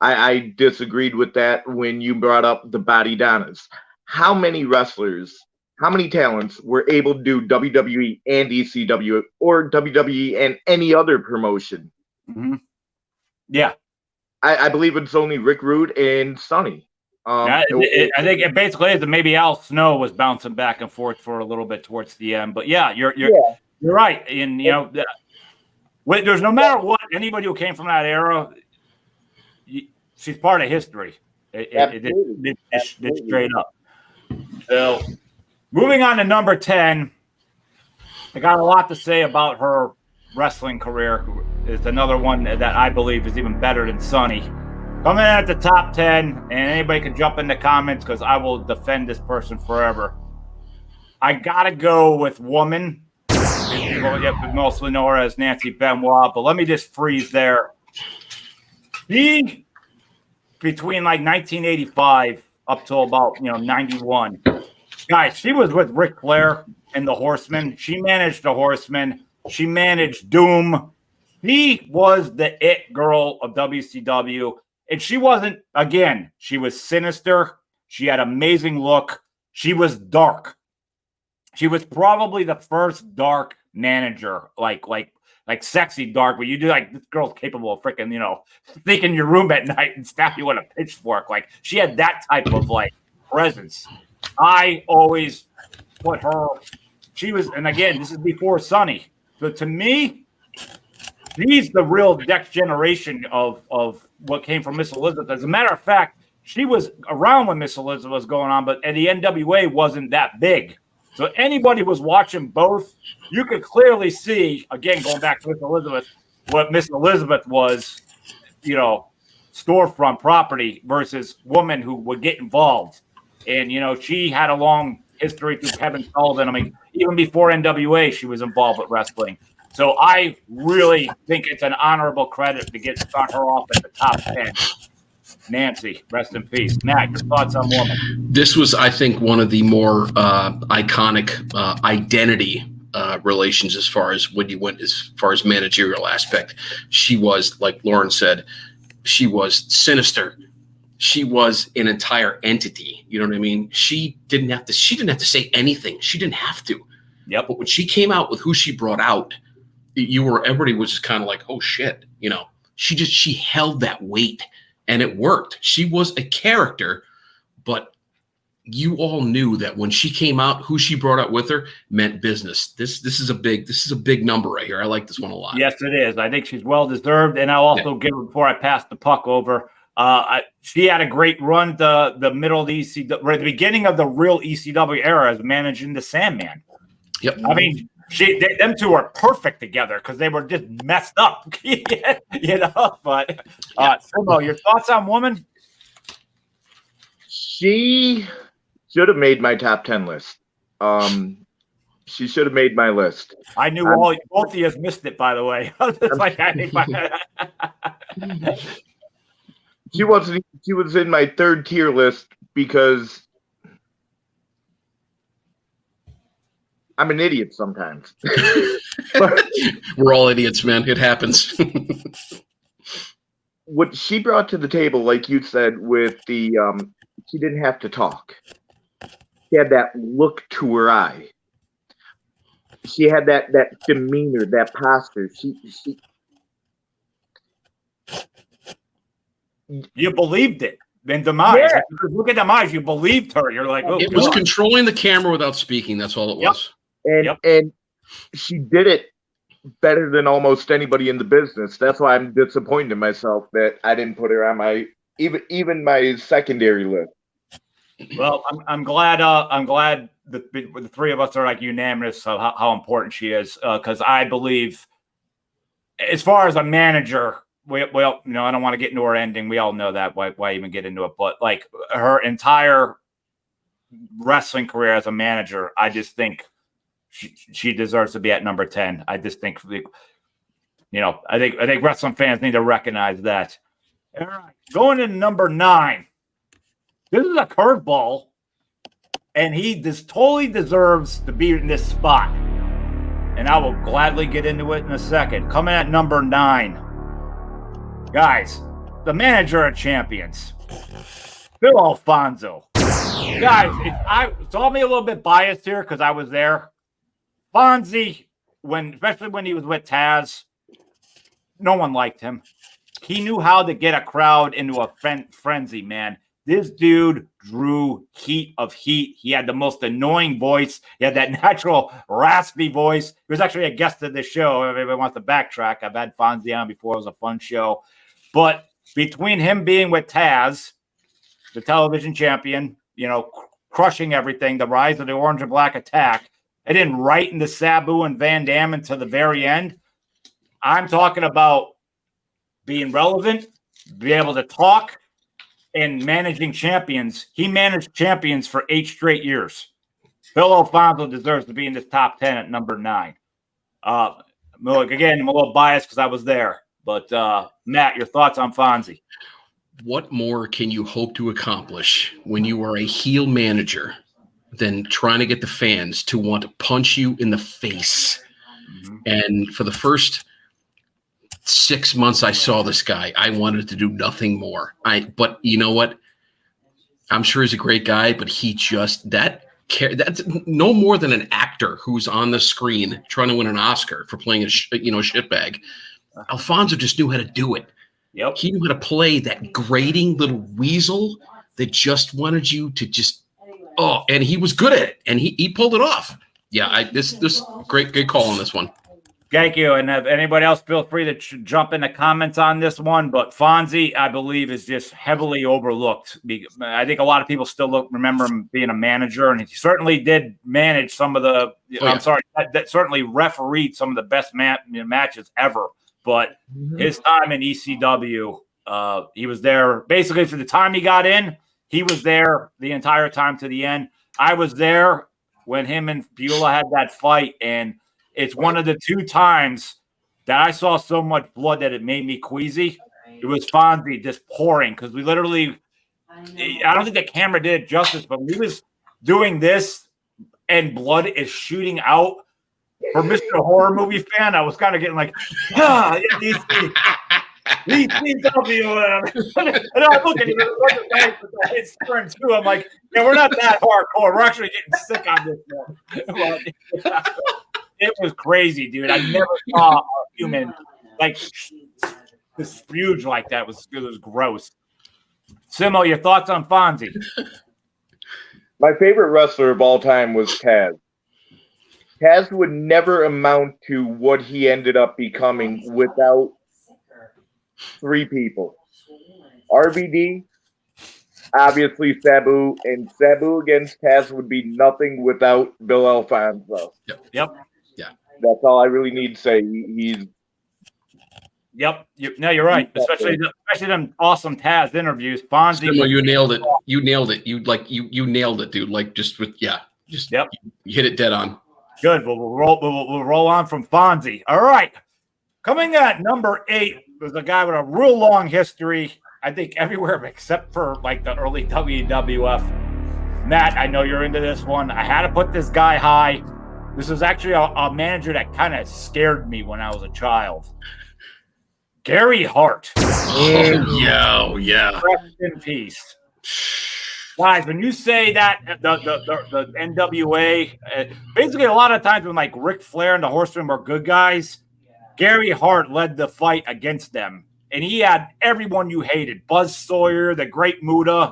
I disagreed with that when you brought up the Body Donnas. How many wrestlers, how many talents were able to do WWE and ECW or WWE and any other promotion? Mm-hmm. Yeah. I believe it's only Rick Rude and Sonny. I think it basically is that maybe Al Snow was bouncing back and forth for a little bit towards the end. But you're right. And, there's no matter what, anybody who came from that era, she's part of history. It straight up. So, moving on to number 10, I got a lot to say about her wrestling career. Is another one that I believe is even better than Sonny. Coming in at the top 10, and anybody can jump in the comments because I will defend this person forever. I got to go with woman. People mostly know her as Nancy Benoit, but let me just freeze there. She, between 1985 up till about 91, guys, she was with Ric Flair and the Horsemen. She managed the Horsemen. She managed Doom. She was the it girl of WCW, and she wasn't. Again, she was sinister. She had amazing look. She was dark. She was probably the first dark manager, like sexy dark, where you do this girl's capable of freaking, sneak in your room at night and stab you with a pitchfork. Like she had that type of presence. I always put her. She was, and again, this is before Sonny. So to me, she's the real next generation of what came from Miss Elizabeth. As a matter of fact, she was around when Miss Elizabeth was going on, but the NWA wasn't that big. So anybody who was watching both, you could clearly see, again, going back to Miss Elizabeth, what Miss Elizabeth was, storefront property versus woman who would get involved. And, she had a long history through Kevin Sullivan. I mean, even before NWA, she was involved with wrestling. So I really think it's an honorable credit to start her off at the top 10. Nancy, rest in peace. Matt, your thoughts on woman? This was, I think, one of the more iconic identity relations as far as when you went as far as managerial aspect. She was, like Lauren said, she was sinister. She was an entire entity. You know what I mean? She didn't have to say anything. She didn't have to. Yep. But when she came out with who she brought out, everybody was just kind of like, oh shit, she held that weight. and it worked. She was a character, but you all knew that when she came out, who she brought out with her meant business. This is a big number right here. I like this one a lot. Yes, it is. I think she's well deserved, and I'll also give her, before I pass the puck over. She had a great run the middle of the ECW, or the beginning of the real ECW era, as managing the Sandman. Yep. I mean, them two are perfect together because they were just messed up, you know. But Zumo, your thoughts on Woman? She should have made my top 10 list. She should have made my list. I knew both of you missed it, by the way. It's like She wasn't. She was in my third tier list because I'm an idiot sometimes. We're all idiots, man. It happens. What she brought to the table, like you said, with the she didn't have to talk. She had that look to her eye. She had that demeanor, that posture. She you believed it. Then Demise. Yeah. Look at Demise. You believed her. You're like, oh, It was controlling the camera without speaking. That's all it was. And she did it better than almost anybody in the business. That's why I'm disappointed in myself that I didn't put her on my even my secondary list. Well, I'm glad the three of us are like unanimous of how important she is, because I believe, as far as a manager, well, you know, I don't want to get into her ending. We all know that. Why even get into it? But like her entire wrestling career as a manager, I just think she deserves to be at number 10. I just think, you know, I think wrestling fans need to recognize that. All right, going to number 9. This is a curveball, and he just totally deserves to be in this spot. And I will gladly get into it in a second. Coming at number 9. Guys, the manager of champions, Phil Alfonso. Guys, it's all me a little bit biased here because I was there. Fonzie, especially when he was with Taz, no one liked him. He knew how to get a crowd into a frenzy, man. This dude drew heat of heat. He had the most annoying voice. He had that natural raspy voice. He was actually a guest of the show. If anybody wants to backtrack, I've had Fonzie on before. It was a fun show. But between him being with Taz, the television champion, you know, crushing everything, the rise of the Orange and Black Attack, and then right into Sabu and Van Dam until the very end, I'm talking about being relevant, be able to talk, and managing champions. He managed champions for 8 straight years. Phil Alfonso deserves to be in this top 10 at number 9. Again, I'm a little biased because I was there. But, Matt, your thoughts on Fonzie? What more can you hope to accomplish when you are a heel manager than trying to get the fans to want to punch you in the face? Mm-hmm. And for the first 6 months I saw this guy, I wanted to do nothing more. But you know what? I'm sure he's a great guy, but he just that's no more than an actor who's on the screen trying to win an Oscar for playing a shitbag. Alfonso just knew how to do it. Yep. He knew how to play that grating little weasel that just wanted you to just and he was good at it, and he pulled it off. Yeah, this great call on this one. Thank you. And if anybody else, feel free to jump in the comments on this one. But Fonzie, I believe, is just heavily overlooked. I think a lot of people still remember him being a manager, and he certainly did manage some of the. That certainly refereed some of the best matches ever. But his time in ECW, he was there basically from the time he got in. He was there the entire time to the end. I was there when him and Beulah had that fight, and it's one of the 2 times that I saw so much blood that it made me queasy. It was Fonzie just pouring because we literally – I don't think the camera did it justice, but we was doing this and blood is shooting out. For Mr. Horror Movie fan, I was kind of getting like, ECW. And I look at him, it's turn 2. I'm like, yeah, we're not that hardcore. We're actually getting sick on this one. It was crazy, dude. I never saw a human like the spuge like that. It was gross. Simo, your thoughts on Fonzie? My favorite wrestler of all time was Taz. Taz would never amount to what he ended up becoming without three people. RVD, obviously Sabu, and Sabu against Taz would be nothing without Bill Alfonso. Yep. Yeah. That's all I really need to say. He's Yep. You're right. Especially them awesome Taz interviews. Fonzie. Simo, you nailed it. You nailed it. You nailed it, dude. Like just you hit it dead on. Good. We'll roll on from Fonzie. All right. Coming at number 8 was a guy with a real long history. I think everywhere except for like the early WWF. Matt, I know you're into this one. I had to put this guy high. This was actually a manager that kind of scared me when I was a child. Gary Hart. Oh yeah. Rest in peace. Guys, when you say that the NWA, basically a lot of times when like Ric Flair and the Horsemen were good guys, Gary Hart led the fight against them. And he had everyone you hated. Buzz Sawyer, the Great Muta,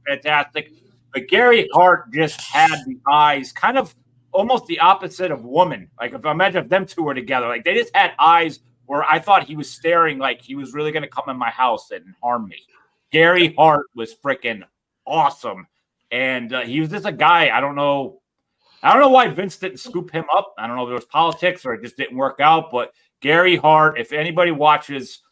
fantastic. But Gary Hart just had the eyes, kind of almost the opposite of Woman. Like imagine if them two were together. Like they just had eyes where I thought he was staring like he was really going to come in my house and harm me. Gary Hart was freaking awesome. And he was just a guy, I don't know why Vince didn't scoop him up. I don't know if it was politics or it just didn't work out. But Gary Hart, if anybody watches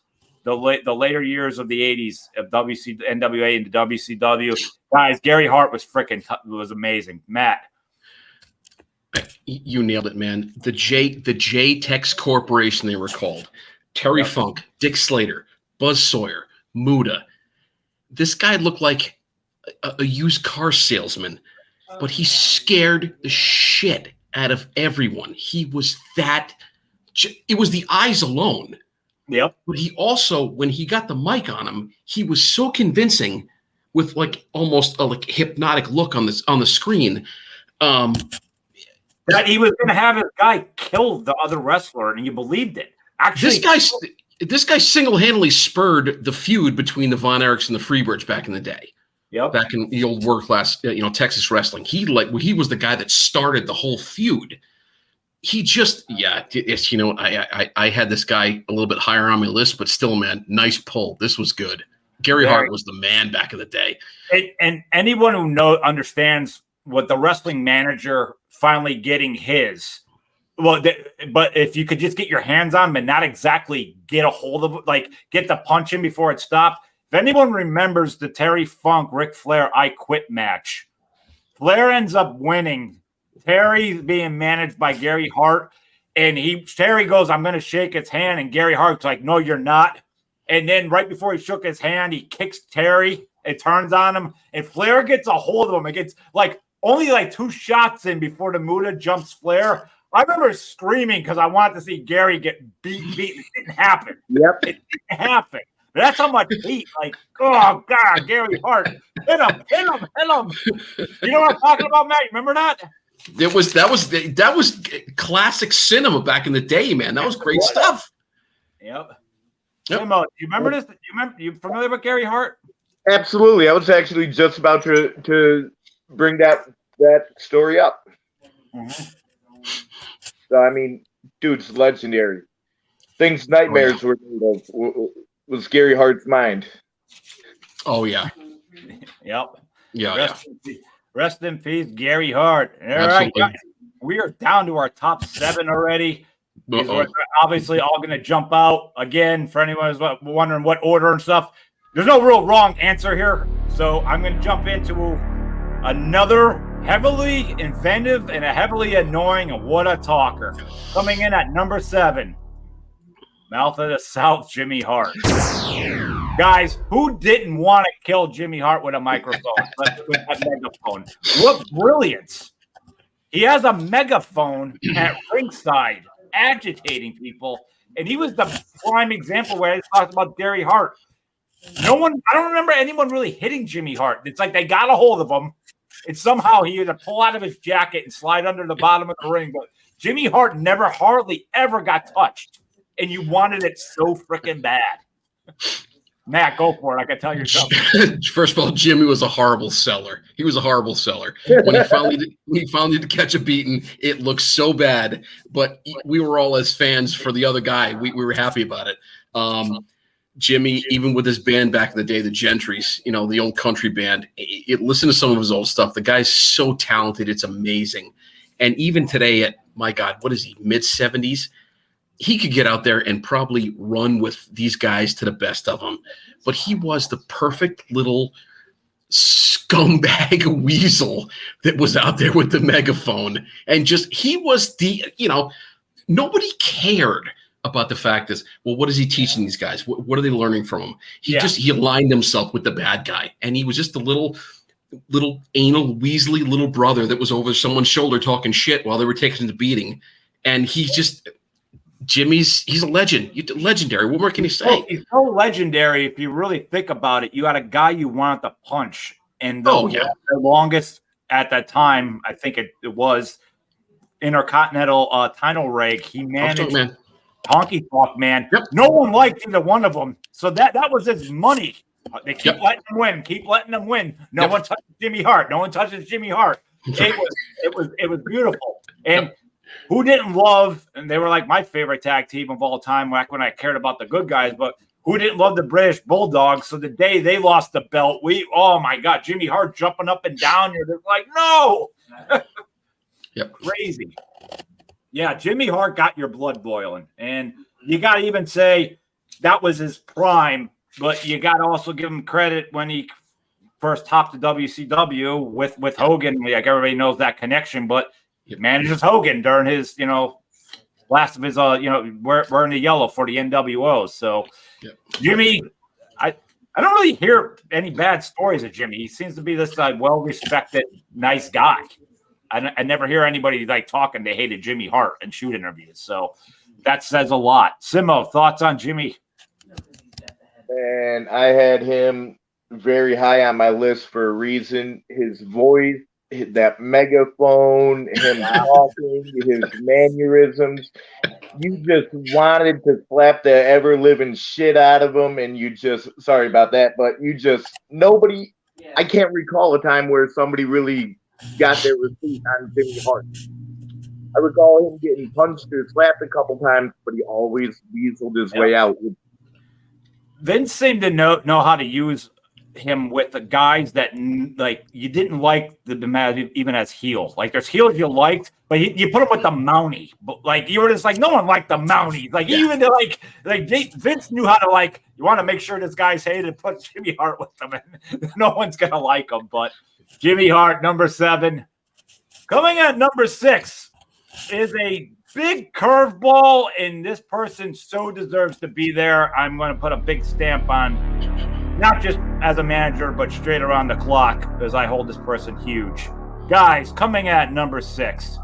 the later years of the 80s of NWA and the WCW, guys, Gary Hart was was amazing. Matt. You nailed it, man. The J-Tex Corporation, they were called. Terry Funk, Dick Slater, Buzz Sawyer, Muta. This guy looked like a used car salesman, but he scared the shit out of everyone. He was it was the eyes alone. Yep. But he also, when he got the mic on him, he was so convincing with like almost a like hypnotic look on the screen. That he was going to have his guy kill the other wrestler, and you believed it. Actually, this guy single-handedly spurred the feud between the Von Erichs and the Freebirds back in the day. Yep. Back in the old world class, Texas wrestling. He was the guy that started the whole feud. He just, I had this guy a little bit higher on my list, but still, man, nice pull. This was good. Gary Hart was the man back in the day. And anyone who understands what the wrestling manager finally getting his. But if you could just get your hands on him and not exactly get a hold of it, like get the punch in before it stopped. If anyone remembers the Terry Funk, Ric Flair, I Quit match, Flair ends up winning. Terry being managed by Gary Hart, and Terry goes, I'm going to shake his hand, and Gary Hart's like, no, you're not. And then right before he shook his hand, he kicks Terry. It turns on him, and Flair gets a hold of him. It gets like only like 2 shots in before the Muta jumps Flair. I remember screaming because I wanted to see Gary get beat. It didn't happen. Yep. It didn't happen. That's how much heat. Like, oh God, Gary Hart, hit him. You know what I'm talking about, Matt? You remember that? That was classic cinema back in the day, man. That was great stuff. Yep. Simo, do you remember this? You familiar with Gary Hart? Absolutely. I was actually just about to bring that story up. Mm-hmm. So I mean, dude's legendary. Things nightmares were made of was Gary Hart's mind. Oh yeah. Yep. Yeah. Rest in peace, Gary Hart. All right, guys. We are down to our top 7 already. We're obviously all going to jump out again for anyone who's wondering what order and stuff. There's no real wrong answer here. So I'm going to jump into another heavily inventive and a heavily annoying and what a talker. Coming in at number 7, Mouth of the South, Jimmy Hart. Guys, who didn't want to kill Jimmy Hart with a microphone, with a megaphone? What brilliance. He has a megaphone at ringside, agitating people, and he was the prime example where I talked about Gary Hart. I don't remember anyone really hitting Jimmy Hart. It's like they got a hold of him, and somehow he had to pull out of his jacket and slide under the bottom of the ring. But Jimmy Hart hardly ever got touched, and you wanted it so freaking bad. Matt, go for it. I can tell you're something. First of all, Jimmy was a horrible seller. He was a horrible seller. When he finally did catch a beating, it looked so bad. But we were all, as fans for the other guy, we were happy about it. Jimmy, even with his band back in the day, the Gentrys, the old country band, listen to some of his old stuff. The guy's so talented. It's amazing. And even today at, my God, what is he, mid-70s? He could get out there and probably run with these guys to the best of them. But he was the perfect little scumbag weasel that was out there with the megaphone. And he was nobody cared about the fact is, well, what is he teaching these guys? What are they learning from him? He aligned himself with the bad guy. And he was just a little anal weaselly little brother that was over someone's shoulder talking shit while they were taking the beating. And he's a legend. Legendary. What more can you say? He's so legendary. If you really think about it, you had a guy you wanted to punch. And the longest at that time, I think it was Intercontinental title reign. He managed Honky Tonk Man. Yep. No one liked either one of them. So that was his money. They keep letting him win. Keep letting him win. No one touches Jimmy Hart. No one touches Jimmy Hart. It was beautiful. And who didn't love, and they were like my favorite tag team of all time back when I cared about the good guys, but who didn't love the British Bulldogs? So the day they lost the belt, oh my God, Jimmy Hart jumping up and down. You're like, no. Crazy. Yeah, Jimmy Hart got your blood boiling. And you got to even say that was his prime, but you got to also give him credit when he first topped the WCW with Hogan. Like everybody knows that connection, but he manages Hogan during his, last of his, wearing the yellow for the NWO. So Jimmy, I don't really hear any bad stories of Jimmy. He seems to be this well-respected, nice guy. I never hear anybody talking they hated Jimmy Hart in shoot interviews. So that says a lot. Simo, thoughts on Jimmy? And I had him very high on my list for a reason. His voice, that megaphone, him talking, his mannerisms. You just wanted to slap the ever-living shit out of him, and sorry about that, but nobody, I can't recall a time where somebody really got their receipt on Jimmy Hart. I recall him getting punched or slapped a couple times, but he always weaseled his way out. Vince seemed to know how to use him with the guys that you didn't like the even as heel. Like there's heels you liked, but you put him with the Mountie. But you were just like, no one liked the Mountie. Even Vince knew how to you want to make sure this guy's hated, put Jimmy Hart with them, and no one's gonna like him. But Jimmy Hart, number 7. Coming at number 6 is a big curveball, and this person so deserves to be there. I'm going to put a big stamp on, not just as a manager, but straight around the clock, as I hold this person huge. Guys, coming at number 6.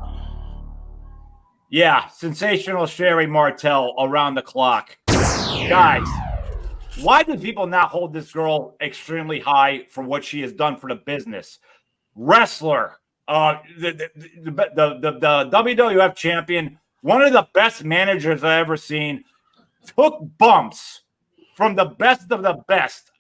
Yeah, sensational Sherry Martel around the clock. Guys, why do people not hold this girl extremely high for what she has done for the business? Wrestler, the WWF champion, one of the best managers I've ever seen, took bumps from the best of the best.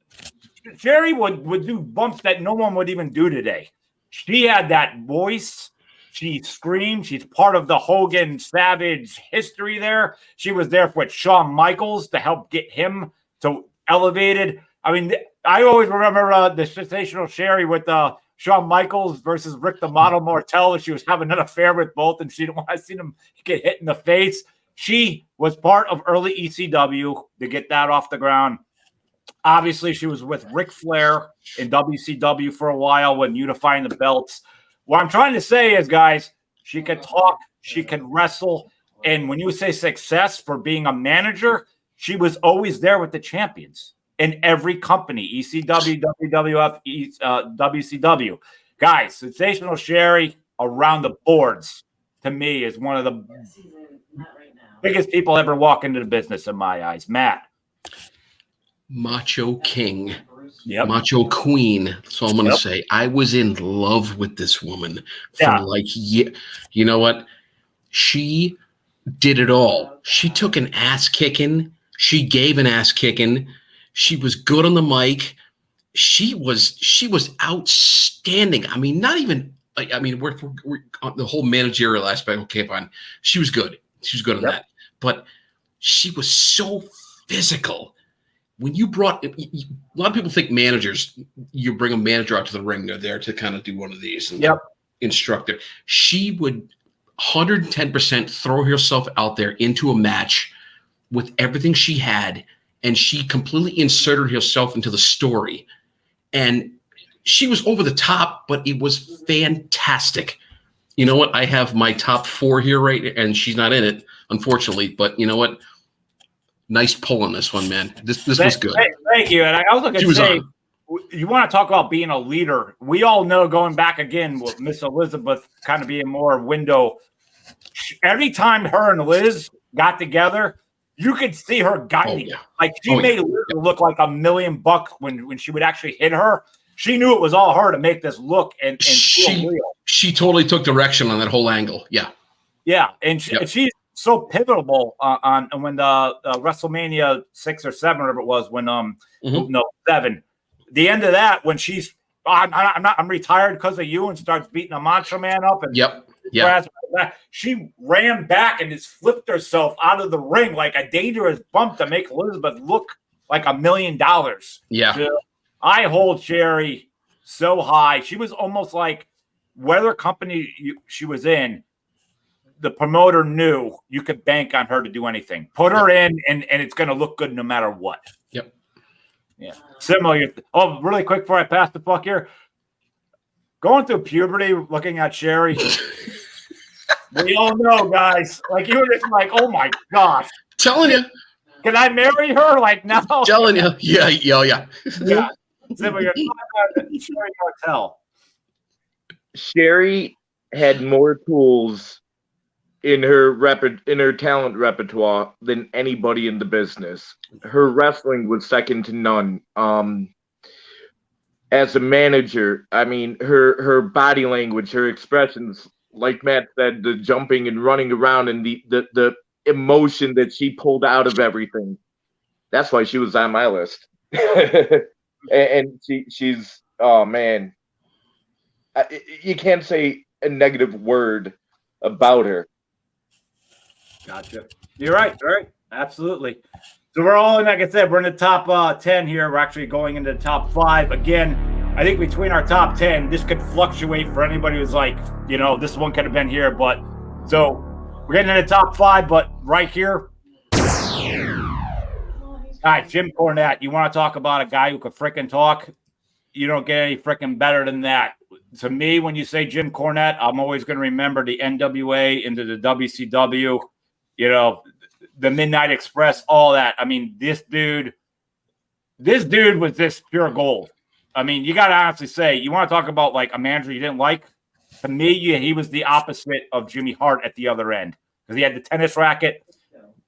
Sherry would do bumps that no one would even do today. She had that voice. She screamed. She's part of the Hogan Savage history there. She was there with Shawn Michaels to help get him to elevated. I mean, I always remember the sensational Sherry with Shawn Michaels versus Rick the Model Martel. She was having an affair with both, and she didn't want to see him get hit in the face. She was part of early ECW to get that off the ground. Obviously, she was with Ric Flair in WCW for a while when unifying the belts. What I'm trying to say is, guys, she can talk, she can wrestle, and when you say success for being a manager, she was always there with the champions in every company, ECW, WWF, WCW. Guys, sensational Sherry around the boards, to me, is one of the biggest people ever walk into the business in my eyes. Matt. Macho King, Macho Queen. That's all I'm going to say. I was in love with this woman for you know what? She did it all. She took an ass kicking. She gave an ass kicking. She was good on the mic. She was outstanding. I mean, not even. I mean, we're on the whole managerial aspect. Okay, fine. She was good. She was good on that. But she was so physical. When you brought a lot of people think managers, you bring a manager out to the ring, they're there to kind of do one of these and instruct her. She would 110% throw herself out there into a match with everything she had, and she completely inserted herself into the story. And she was over the top, but it was fantastic. You know what? I have my top 4 here, right? And she's not in it, unfortunately. But you know what? Nice pull on this one, man. This was good. Thank you. And I also can say, you want to talk about being a leader. We all know, going back again with Miss Elizabeth kind of being more window. Every time her and Liz got together, you could see her guiding. Like she made Liz look like $1,000,000 when she would actually hit her. She knew it was all her to make this look and feel real. She totally took direction on that whole angle. Yeah. Yeah. And she's so pivotal on when the WrestleMania 6 or 7, whatever it was, when 7. The end of that, when she's I'm retired because of you, and starts beating a Macho Man up and she ran back and just flipped herself out of the ring like a dangerous bump to make Elizabeth look like $1,000,000. Yeah. So I hold Sherry so high. She was almost like, whether company she was in, the promoter knew you could bank on her to do anything. Put her in, and it's going to look good no matter what. Yep. Yeah. Similar. Oh, really quick before I pass the fuck here. Going through puberty, looking at Sherry. We all know, guys. Like, you were just like, oh my gosh. Telling you. Can I marry her? Like, no. Telling you. Yeah. Yeah. Similar. You're talking about Sherry Martel. Sherry had more tools in her talent repertoire than anybody in the business. Her wrestling was second to none. As a manager, I mean, her body language, her expressions, like Matt said, the jumping and running around, and the emotion that she pulled out of everything. That's why she was on my list. and she's oh man, you can't say a negative word about her. Gotcha. You're right. Right. Absolutely. So we're all in, like I said, we're in the top 10 here. We're actually going into the top 5. Again, I think between our top 10, this could fluctuate for anybody who's like, this one could have been here. But so we're getting into the top 5, but right here. All right, Jim Cornette. You want to talk about a guy who could freaking talk? You don't get any freaking better than that. To me, when you say Jim Cornette, I'm always going to remember the NWA into the WCW. The Midnight Express, all that. I mean, this dude was just pure gold. I mean, you got to honestly say, you want to talk about like a manager you didn't like? To me, he was the opposite of Jimmy Hart at the other end, because he had the tennis racket.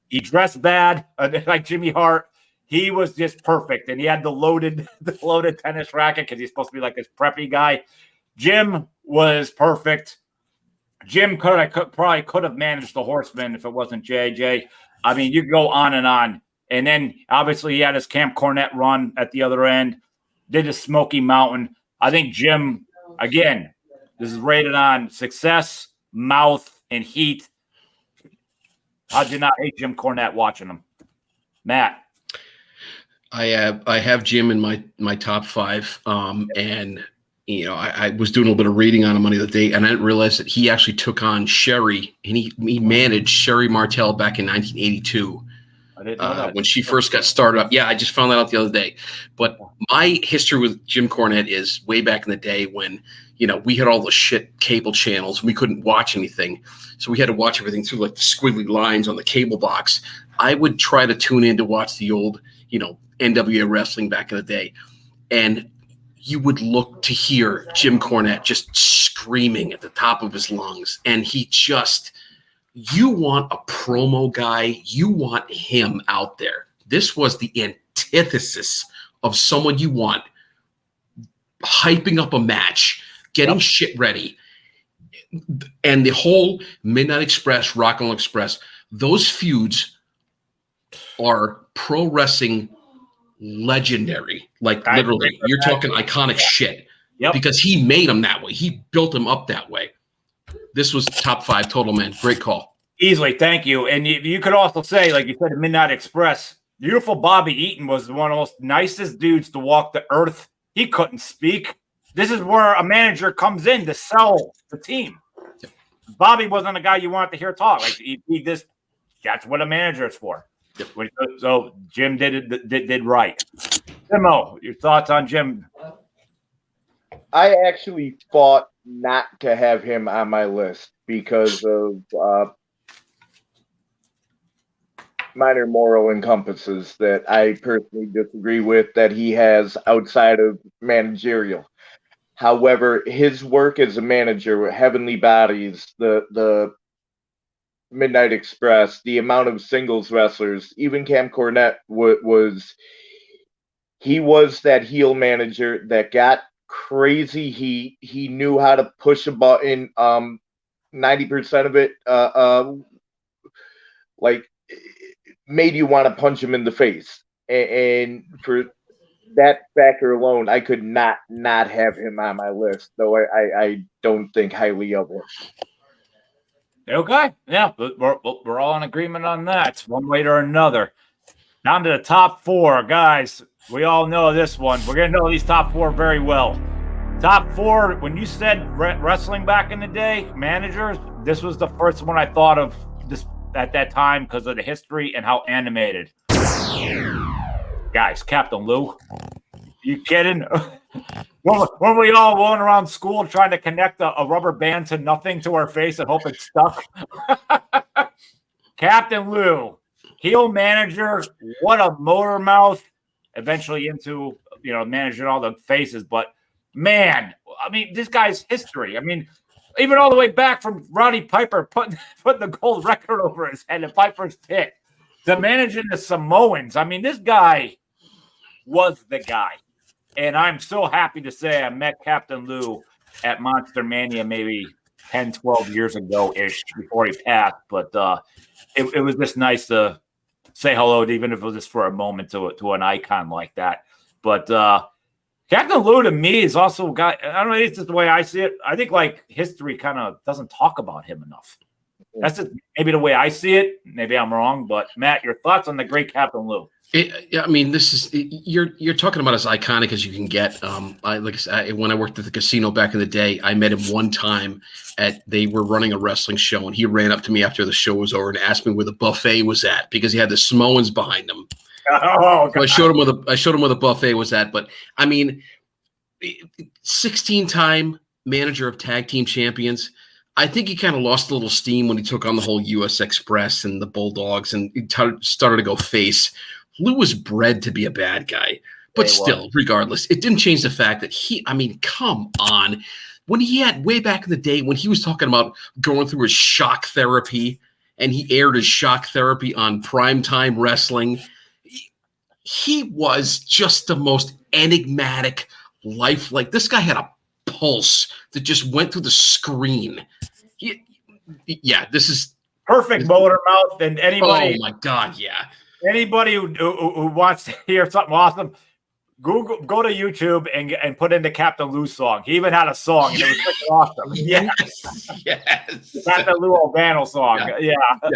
He dressed bad, like Jimmy Hart. He was just perfect, and he had the loaded tennis racket because he's supposed to be like this preppy guy. Jim was perfect. Jim probably could have managed the Horsemen if it wasn't JJ. I mean, you go on and on. And then, obviously, he had his Camp Cornette run at the other end, did the Smoky Mountain. I think Jim, again, this is rated on success, mouth, and heat. I did not hate Jim Cornette watching him. Matt. I have Jim in my top 5, and I was doing a little bit of reading on him the other day, and I didn't realize that he actually took on Sherry, and he managed Sherry Martel back in 1982. I didn't know that. When she first got started up. Yeah, I just found that out the other day. But my history with Jim Cornette is way back in the day when, we had all the shit cable channels. We couldn't watch anything. So we had to watch everything through like the squiggly lines on the cable box. I would try to tune in to watch the old, NWA wrestling back in the day. And you would look to hear Jim Cornette just screaming at the top of his lungs. And you want a promo guy. You want him out there. This was the antithesis of someone you want hyping up a match, getting shit ready. And the whole Midnight Express, Rock and Roll Express, those feuds are pro wrestling legendary. Like I literally, agree with you're that. talking iconic shit. Yep. Because he made him that way. He built him up that way. This was top 5 total, man. Great call. Easily, thank you. And you could also say, like you said, Midnight Express. Beautiful Bobby Eaton was one of the most nicest dudes to walk the earth. He couldn't speak. This is where a manager comes in to sell the team. Bobby wasn't a guy you wanted to hear talk. Like he just, that's what a manager is for. Yep. So Jim did right. Zumo, your thoughts on Jim? I actually fought not to have him on my list because of minor moral encompasses that I personally disagree with that he has outside of managerial. However, his work as a manager, Heavenly Bodies, the Midnight Express, the amount of singles wrestlers, even Cam Cornette was that heel manager that got crazy. He knew how to push a button. 90% of it, like made you want to punch him in the face. And for that factor alone, I could not have him on my list, though I don't think highly of him. Okay, yeah, but we're all in agreement on that, one way or another. Down to the top 4, guys. We all know this one. We're gonna know these top 4 very well. Top 4. When you said wrestling back in the day, managers, this was the first one I thought of this at that time because of the history and how animated. Guys, Captain Lou. You kidding? When we all going around school trying to connect a rubber band to nothing to our face and hope it stuck. Captain Lou, heel manager, what a motor mouth. Eventually into, managing all the faces. But, man, I mean, this guy's history. I mean, even all the way back from Roddy Piper putting the gold record over his head at Piper's Pit to managing the Samoans. I mean, this guy was the guy. And I'm so happy to say I met Captain Lou at Monster Mania maybe 10, 12 years ago-ish before he passed. But it was just nice to say hello, even if it was just for a moment, to an icon like that. But Captain Lou to me is also a guy, I don't know, it's just the way I see it. I think like history kind of doesn't talk about him enough. That's just maybe the way I see it. Maybe I'm wrong. But Matt, your thoughts on the great Captain Lou? I mean, this is you're talking about as iconic as you can get. Like I said, when I worked at the casino back in the day, I met him one time they were running a wrestling show, and he ran up to me after the show was over and asked me where the buffet was at because he had the Samoans behind him. Oh, so I showed him where the buffet was at. But I mean, 16-time manager of tag team champions. I think he kind of lost a little steam when he took on the whole U.S. Express and the Bulldogs and he started to go face. Lou was bred to be a bad guy, but still, regardless, it didn't change the fact that come on. When he had way back in the day, when he was talking about going through his shock therapy and he aired his shock therapy on primetime wrestling, he was just the most enigmatic life. Like this guy had a pulse that just went through the screen. This is perfect motor mouth. And anybody, oh my God, yeah. Anybody who wants to hear something awesome, go to YouTube and put in the Captain Lou song. He even had a song, and it was freaking awesome. Yes. Captain Lou Albano song. Yeah. I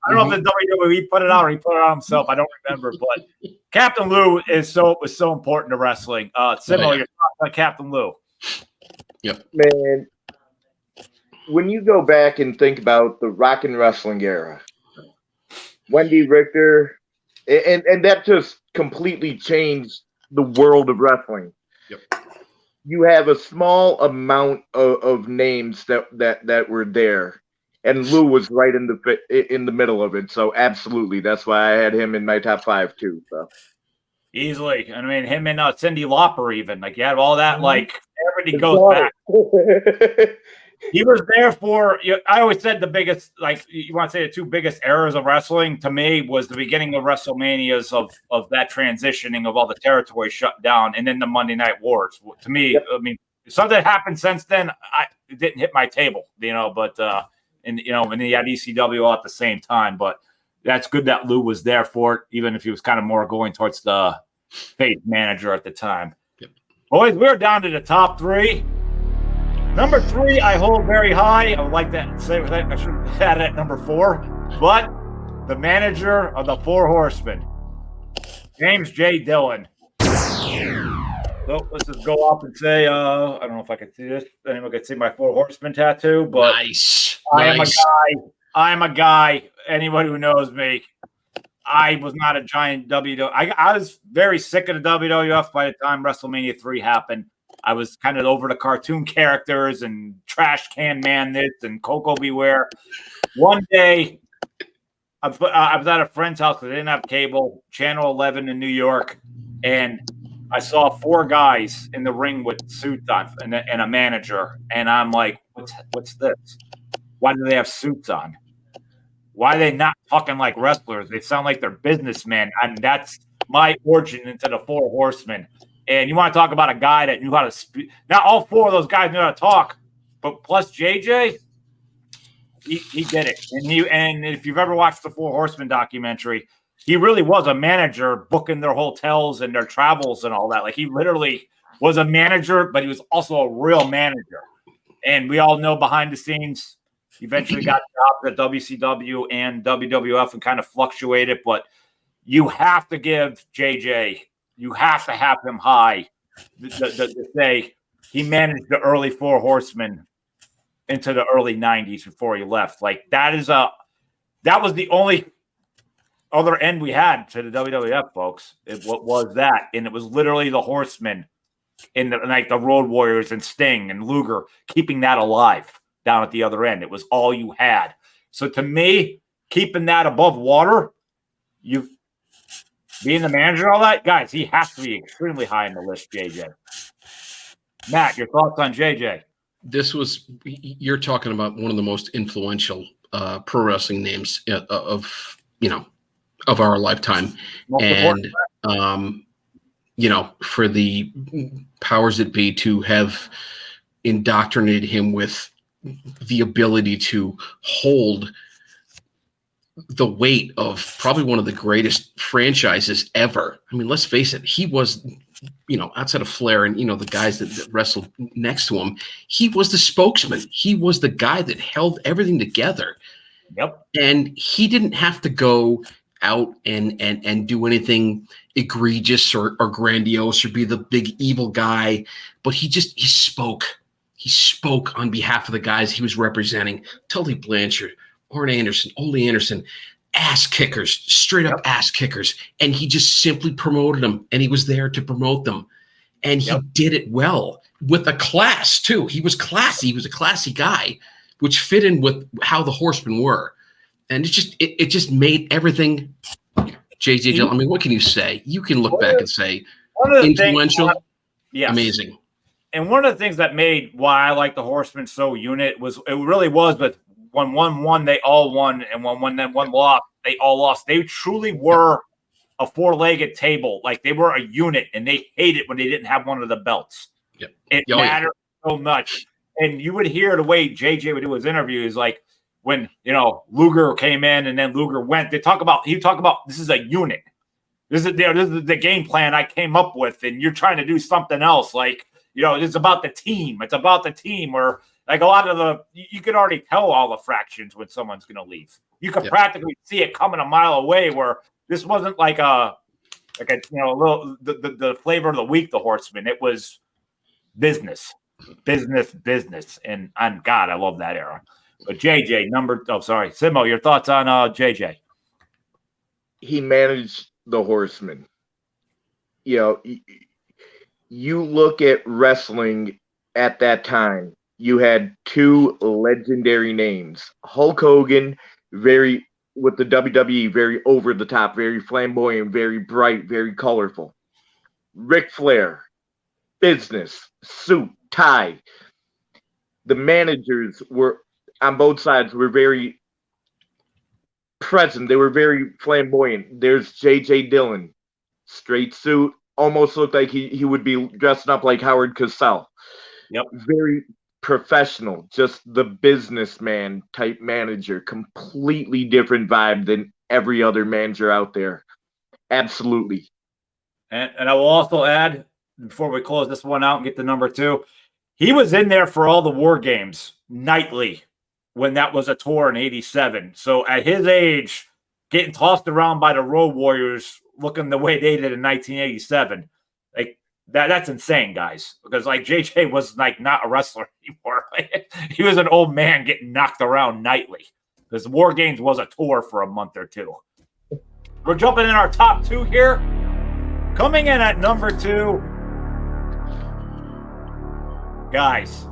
don't know if the WWE put it out or he put it out himself. I don't remember, but Captain Lou was so important to wrestling. Similar, your thoughts on Captain Lou? Yep. Man, when you go back and think about the rock and wrestling era, Wendy Richter. And that just completely changed the world of wrestling. Yep. You have a small amount of names that were there, and Lou was right in the middle of it. So absolutely, that's why I had him in my top 5 too. So easily, I mean, him and Cyndi Lauper even like you have all that like everybody goes back. He was there for, I always said the biggest, like you want to say the 2 biggest eras of wrestling to me was the beginning of WrestleManias of that transitioning of all the territory shut down and then the Monday Night Wars. To me, I mean, if something happened since then, it didn't hit my table, but, and he had ECW all at the same time, but that's good that Lou was there for it, even if he was kind of more going towards the face manager at the time. Yep. Boys, we're down to the top 3. Number 3, I hold very high. I would like to say I should have had it at number 4, but the manager of the Four Horsemen, James J. Dillon. So let's just go up and say, I don't know if I can see this. Anyone can see my Four Horsemen tattoo, but Nice. I am a guy. I'm a guy. Anyone who knows me, I was not a giant WWF. I was very sick of the WWF by the time WrestleMania 3 happened. I was kind of over the cartoon characters and trash can man this and Coco Beware. One day, I was at a friend's house because they didn't have cable, Channel 11 in New York, and I saw 4 guys in the ring with suits on and a manager, and I'm like, what's this? Why do they have suits on? Why are they not talking like wrestlers? They sound like they're businessmen, and that's my origin into the Four Horsemen. And you want to talk about a guy that knew how to speak. Not all 4 of those guys knew how to talk, but plus JJ, he did it. And if you've ever watched the Four Horsemen documentary, he really was a manager booking their hotels and their travels and all that. Like, he literally was a manager, but he was also a real manager. And we all know behind the scenes, he eventually got jobs at WCW and WWF and kind of fluctuated. But you have to give JJ, you have to have him high to say he managed the early Four Horsemen into the early 90s before he left. Like, that was the only other end we had to the WWF, folks. What was that? And it was literally the Horsemen in the Road Warriors and Sting and Luger keeping that alive down at the other end. It was all you had. So to me, keeping that above water, being the manager, all that, guys, he has to be extremely high on the list, JJ. Matt, your thoughts on JJ? You're talking about one of the most influential pro wrestling names of our lifetime. And, for the powers that be to have indoctrinated him with the ability to hold the weight of probably one of the greatest franchises ever. I mean, let's face it, he was, outside of Flair and, the guys that wrestled next to him, he was the spokesman. He was the guy that held everything together. Yep. And he didn't have to go out and do anything egregious or grandiose or be the big evil guy, but he spoke. He spoke on behalf of the guys he was representing. Tully Blanchard, Arn Anderson, Ole Anderson, ass kickers, straight up ass kickers. And he just simply promoted them, and he was there to promote them. And he did it well with a class too. He was classy. He was a classy guy, which fit in with how the Horsemen were. And it just made everything JJ Dillon. I mean, what can you say? You can look back and say influential, amazing. And one of the things that made why I like the Horsemen so unit was it really was, but when one won, they all won, and when one lost, they all lost. They truly were a 4-legged table. Like, they were a unit, and they hated when they didn't have one of the belts. Yep. It mattered so much. And you would hear the way JJ would do his interviews, like when Luger came in and then Luger went. He talk about this is a unit. This is the game plan I came up with, and you're trying to do something else. Like, it's about the team. It's about the team. Or like a lot of you could already tell all the fractions when someone's going to leave. You could practically see it coming a mile away. Where this wasn't like a little the flavor of the week. The Horsemen. It was business. And God, I love that era. But JJ, Simo, your thoughts on JJ? He managed the Horsemen. You look at wrestling at that time, you had 2 legendary names. Hulk Hogan, with the WWE, very over the top, very flamboyant, very bright, very colorful. Ric Flair, business, suit, tie. The managers were on both sides were very present. They were very flamboyant. There's JJ Dillon, straight suit, almost looked like he would be dressed up like Howard Cosell. Yep. Very professional, just the businessman type manager, completely different vibe than every other manager out there. Absolutely. And I will also add, before we close this one out and get to number 2, he was in there for all the War Games nightly when that was a tour in '87. So at his age, getting tossed around by the Road Warriors looking the way they did in 1987, like that's insane, guys. Because like JJ was like not a wrestler anymore. He was an old man getting knocked around nightly. Because War Games was a tour for a month or two. We're jumping in our top 2 here. Coming in at number 2, guys,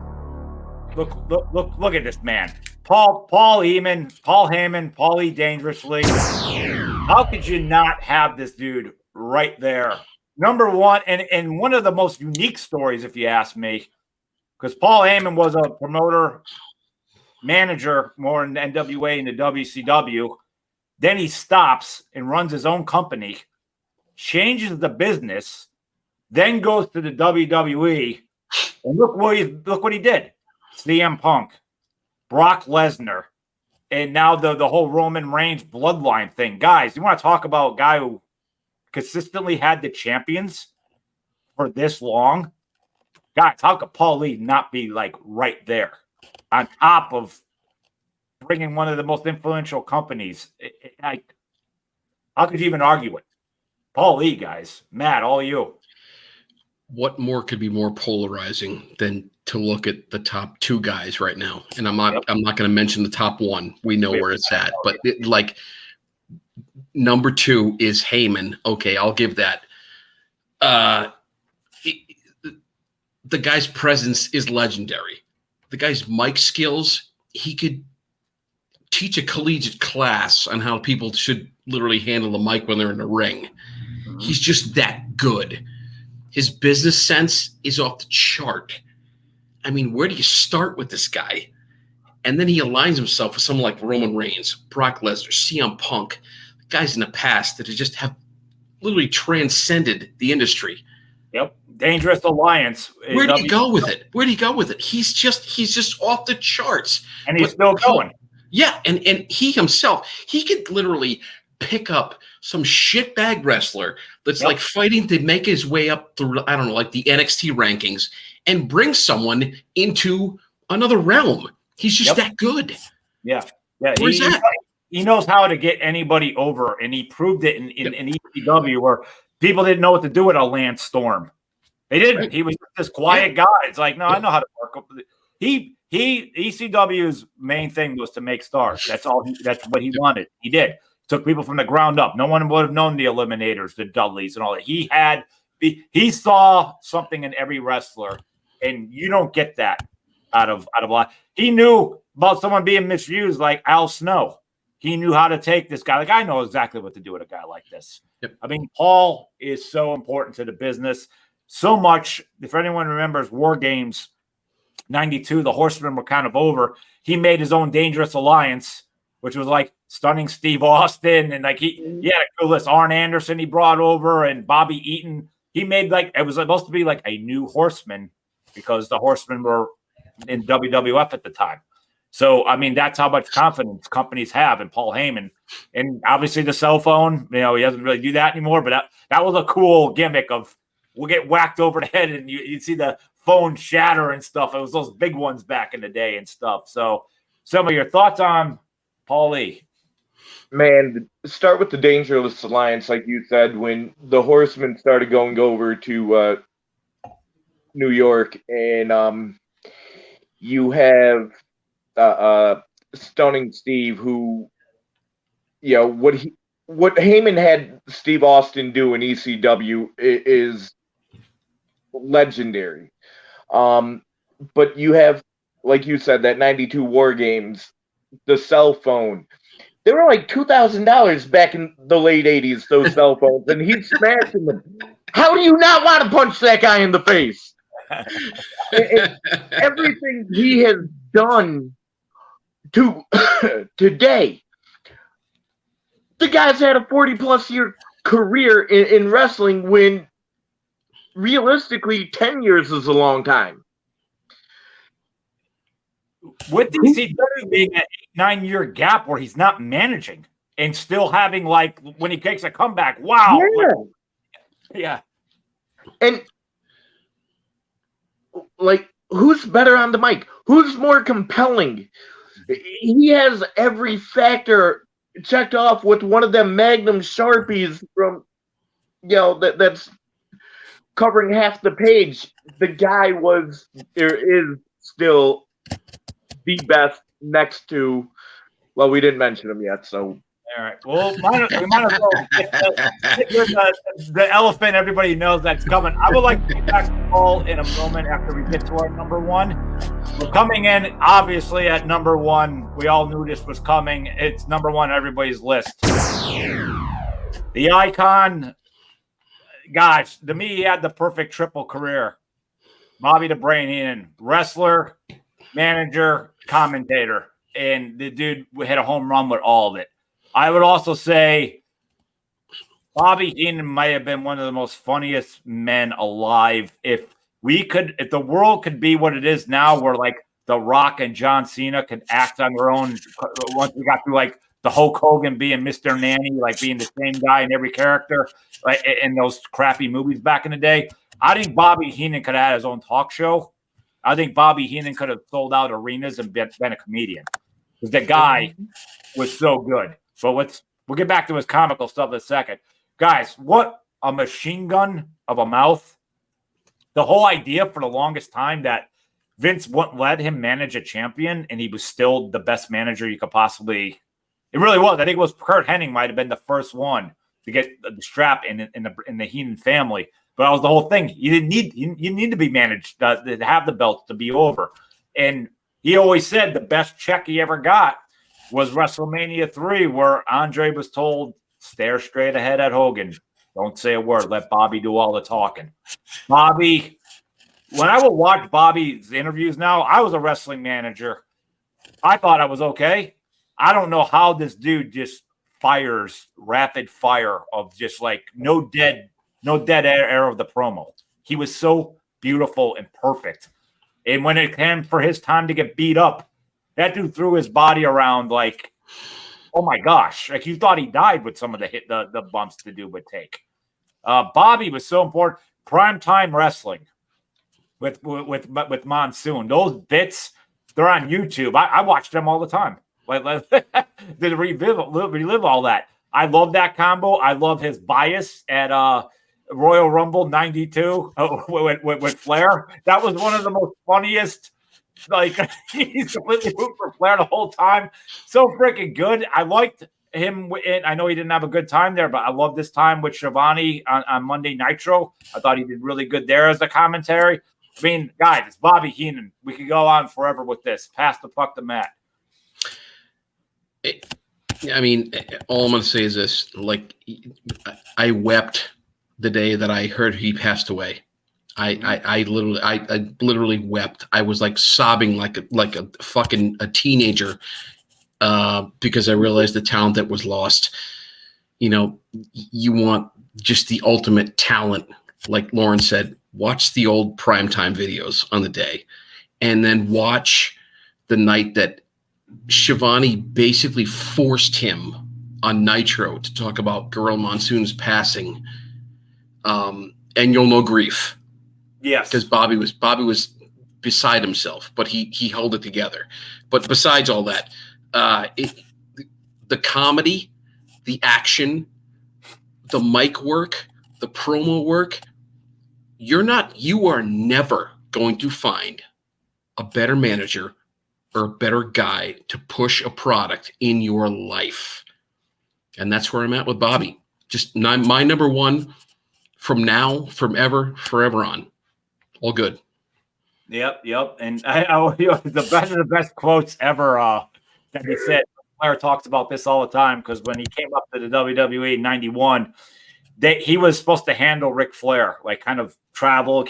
look at this man. Paul Heyman, Paulie Dangerously. How could you not have this dude right there? Number 1, and one of the most unique stories, if you ask me, because Paul Heyman was a promoter, manager more in the NWA and the WCW. Then he stops and runs his own company, changes the business, then goes to the WWE. And look what he did. CM Punk, Brock Lesnar, and now the whole Roman Reigns bloodline thing. Guys, you want to talk about a guy who consistently had the champions for this long? Guys, how could Paul Lee not be like right there on top of bringing one of the most influential companies? How could you even argue it? Paul Lee, guys. Matt, all you. What more could be more polarizing than to look at the top 2 guys right now? And I'm not going to mention the top 1. We know where it's at. But number 2 is Heyman. Okay, I'll give that. The guy's presence is legendary. The guy's mic skills, he could teach a collegiate class on how people should literally handle the mic when they're in the ring. He's just that good. His business sense is off the chart. I mean, where do you start with this guy? And then he aligns himself with someone like Roman Reigns, Brock Lesnar, CM Punk, guys in the past that have literally transcended the industry. Yep. Dangerous alliance. Where do you go with it? He's just off the charts. And he's still going. Yeah, and he himself, he could literally pick up some shitbag wrestler that's like fighting to make his way up through, I don't know, like the NXT rankings and bring someone into another realm. He's just that good. Yeah. Where's that? He knows how to get anybody over, and he proved it in ECW where people didn't know what to do with a Lance Storm. They didn't. Right. He was this quiet guy. It's like, no, I know how to work. ECW's main thing was to make stars. That's what he wanted. He did. Took people from the ground up. No one would have known the Eliminators, the Dudleys, and all that. He saw something in every wrestler, and you don't get that out of a lot. He knew about someone being misused, like Al Snow. He knew how to take this guy. Like, I know exactly what to do with a guy like this. Yep. I mean, Paul is so important to the business. So much, if anyone remembers War Games 92, the Horsemen were kind of over. He made his own Dangerous Alliance, which was like stunning Steve Austin. And like he had a cool list. Arn Anderson he brought over, and Bobby Eaton. He made it was supposed to be like a new Horseman because the Horsemen were in WWF at the time. So, I mean, that's how much confidence companies have in Paul Heyman. And obviously the cell phone, he doesn't really do that anymore, but that was a cool gimmick of we'll get whacked over the head and you'd see the phone shatter and stuff. It was those big ones back in the day and stuff. So some of your thoughts on Paul Lee? Man, start with the Dangerous Alliance, like you said, when the Horsemen started going over to New York, and you have Stunning Steve, who, what Heyman had Steve Austin do in ECW is legendary. But you have, like you said, that 92 War Games, the cell phone. They were like $2,000 back in the late 80s, those cell phones, and he's smashing them. How do you not want to punch that guy in the face? And everything he has done to today, the guy's had a 40-plus year career in wrestling when realistically 10 years is a long time. With ECW being an 8-9 year gap where he's not managing and still having, like, when he takes a comeback, wow. Yeah. Yeah. And like, who's better on the mic? Who's more compelling? He has every factor checked off with one of them Magnum Sharpies from, that's covering half the page. The guy is still the best next to, well, we didn't mention him yet, so. All right. Well, we might as well get with the elephant everybody knows that's coming. I would like to get back to Paul in a moment after we get to our number one. We're coming in, obviously, at number one. We all knew this was coming. It's number one on everybody's list. The icon, guys, to me, he had the perfect triple career. Bobby the Brain Heenan, wrestler, manager, commentator. And the dude hit a home run with all of it. I would also say Bobby Heenan might have been one of the most funniest men alive. If the world could be what it is now, where like The Rock and John Cena could act on their own once we got through like the Hulk Hogan being Mr. Nanny, like being the same guy in every character, like in those crappy movies back in the day. I think Bobby Heenan could have had his own talk show. I think Bobby Heenan could have sold out arenas and been a comedian because the guy was so good. But we'll get back to his comical stuff in a second. Guys, what a machine gun of a mouth. The whole idea for the longest time that Vince wouldn't let him manage a champion, and he was still the best manager you could possibly. It really was. I think it was Kurt Hennig might have been the first one to get the strap in the Heenan family. But that was the whole thing. You need to be managed to have the belt to be over. And he always said the best check he ever got was WrestleMania 3, where Andre was told, stare straight ahead at Hogan. Don't say a word. Let Bobby do all the talking. Bobby, when I would watch Bobby's interviews now, I was a wrestling manager. I thought I was okay. I don't know how this dude just fires rapid fire of just like no dead air of the promo. He was so beautiful and perfect. And when it came for his time to get beat up, that dude threw his body around like, oh my gosh, like you thought he died with some of the bumps the dude would take. Bobby was so important. Primetime wrestling with Monsoon. Those bits, they're on YouTube. I watch them all the time. Like to relive all that. I love that combo. I love his bias at Royal Rumble '92 with Flair. That was one of the most funniest. Like he's completely rooting for Flair the whole time. So freaking good. I liked him. I know he didn't have a good time there, but I love this time with Shivani on Monday Nitro. I thought he did really good there as a commentary. I mean, guys, it's Bobby Heenan. We could go on forever with this. Pass the puck to Matt. I mean, all I'm going to say is this. Like, I wept the day that I heard he passed away. I literally wept. I was like sobbing like a fucking teenager because I realized the talent that was lost. You know, you want just the ultimate talent. Like Lauren said, watch the old primetime videos on the day and then watch the night that Shivani basically forced him on Nitro to talk about Gorilla Monsoon's passing. And you'll know grief. Yes. Because Bobby was beside himself, but he held it together. But besides all that, the comedy, the action, the mic work, the promo work, you are never going to find a better manager or a better guy to push a product in your life. And that's where I'm at with Bobby. Just my number one from now, from forever on. All good. Yep. And the best quotes ever that he said. Flair talks about this all the time because when he came up to the WWE in '91, he was supposed to handle Ric Flair, like kind of travel.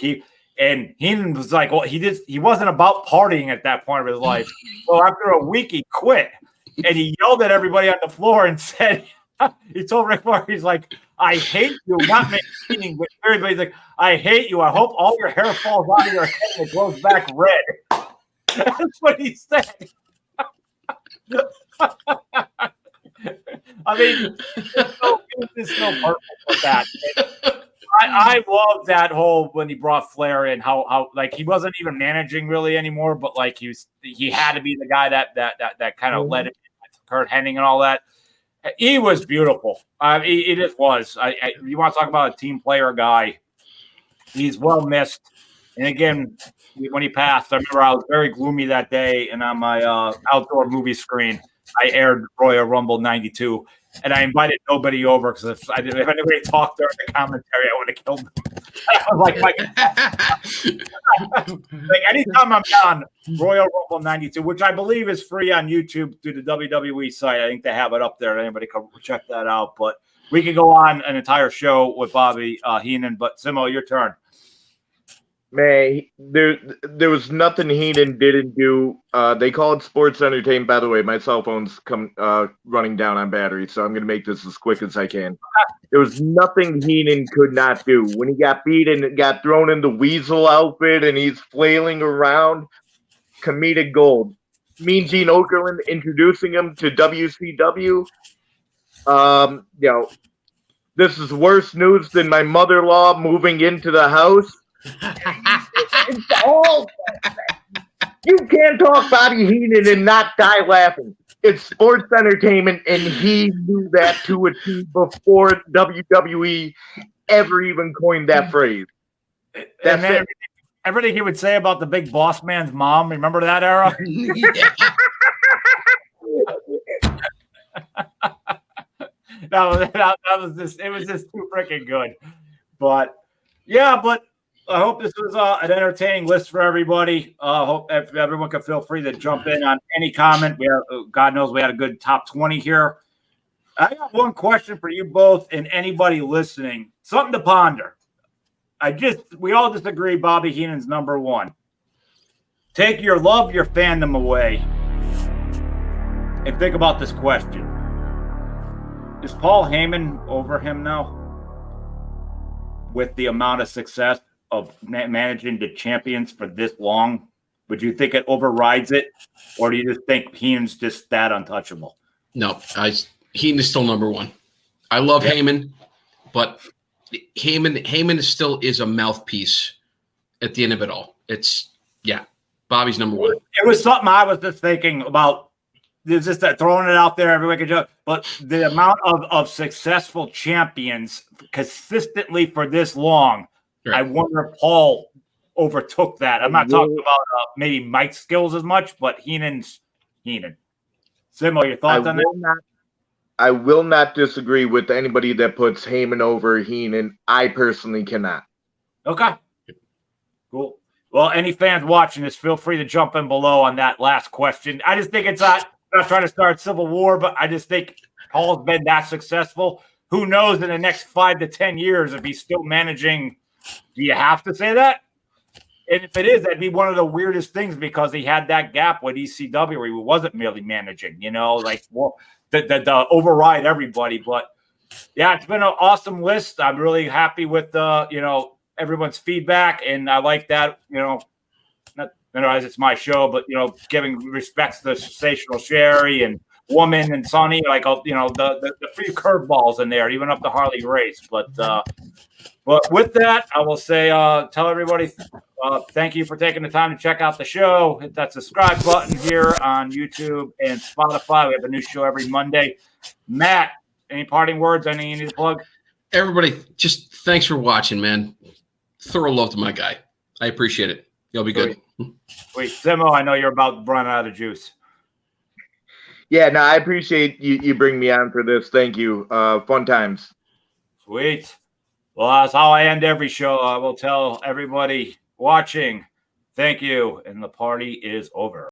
And Heenan was like, well, he wasn't about partying at that point of his life. So after a week, he quit and he yelled at everybody on the floor and said, he told Ric Flair, he's like, I hate you, not making with everybody's like, I hate you. I hope all your hair falls out of your head and it grows back red. That's what he said. I mean, it's so perfect with that. I love that whole when he brought Flair in, how like he wasn't even managing really anymore, but like he had to be the guy that kind of led it with Kurt Hennig and all that. He was beautiful. He just was. You want to talk about a team player guy? He's well missed. And again, when he passed, I remember I was very gloomy that day, and on my outdoor movie screen, I aired Royal Rumble '92, and I invited nobody over because if anybody talked during the commentary, I would have killed them. I was like anytime I'm on Royal Rumble '92, which I believe is free on YouTube through the WWE site. I think they have it up there. Anybody can check that out. But we could go on an entire show with Bobby Heenan. But Zumo, your turn. Man, there was nothing Heenan didn't do. They call it sports entertainment. By the way, my cell phone's running down on battery, so I'm going to make this as quick as I can. There was nothing Heenan could not do. When he got beat and got thrown in the weasel outfit and he's flailing around, comedic gold. Mean Gene Okerlund introducing him to WCW. This is worse news than my mother-in-law moving into the house. It's all you can't talk Bobby Heenan and not die laughing. It's sports entertainment, and he knew that to a T before WWE ever even coined that phrase. That's it. Everything he would say about the big boss man's mom. Remember that era? that was just it was just too freaking good. But yeah, I hope this was an entertaining list for everybody. Hope everyone can feel free to jump in on any comment. God knows we had a good top 20 here. I got one question for you both and anybody listening. Something to ponder. We all disagree Bobby Heenan's number one. Take your love, your fandom away, and think about this question. Is Paul Heyman over him now? With the amount of success of managing the champions for this long, would you think it overrides it, or do you just think Heenan's just that untouchable? No, Heenan is still number one. I love Heyman, but Heyman still is a mouthpiece at the end of it all. Bobby's number one. It was something I was just thinking about. It's just that throwing it out there, everyone can joke. But the amount of successful champions consistently for this long, right. I wonder if Paul overtook that. I'm not talking about maybe Mike's skills as much, but Heenan's Heenan. Zumo, your thoughts on that? I will not disagree with anybody that puts Heyman over Heenan. I personally cannot. Okay. Cool. Well, any fans watching this, feel free to jump in below on that last question. I just think it's not trying to start civil war, but I just think Paul's been that successful. Who knows in the next 5 to 10 years if he's still managing? Do you have to say that? And if it is, that'd be one of the weirdest things because he had that gap with ECW where he wasn't merely managing, the override everybody. But yeah, it's been an awesome list. I'm really happy with everyone's feedback, and I like that. As it's my show, but giving respects to Sensational Sherry and Woman and Sonny, the few curveballs in there, even up to Harley Race. But with that, I will say, tell everybody, thank you for taking the time to check out the show. Hit that subscribe button here on YouTube and Spotify. We have a new show every Monday. Matt, any parting words? Anything you need to plug? Everybody, just thanks for watching, man. Thorough love to my guy. I appreciate it. You'll be good. Wait, Zumo, I know you're about to run out of juice. Yeah, no, I appreciate you bring me on for this. Thank you. Fun times. Sweet. Well, that's how I end every show. I will tell everybody watching, thank you, and the party is over.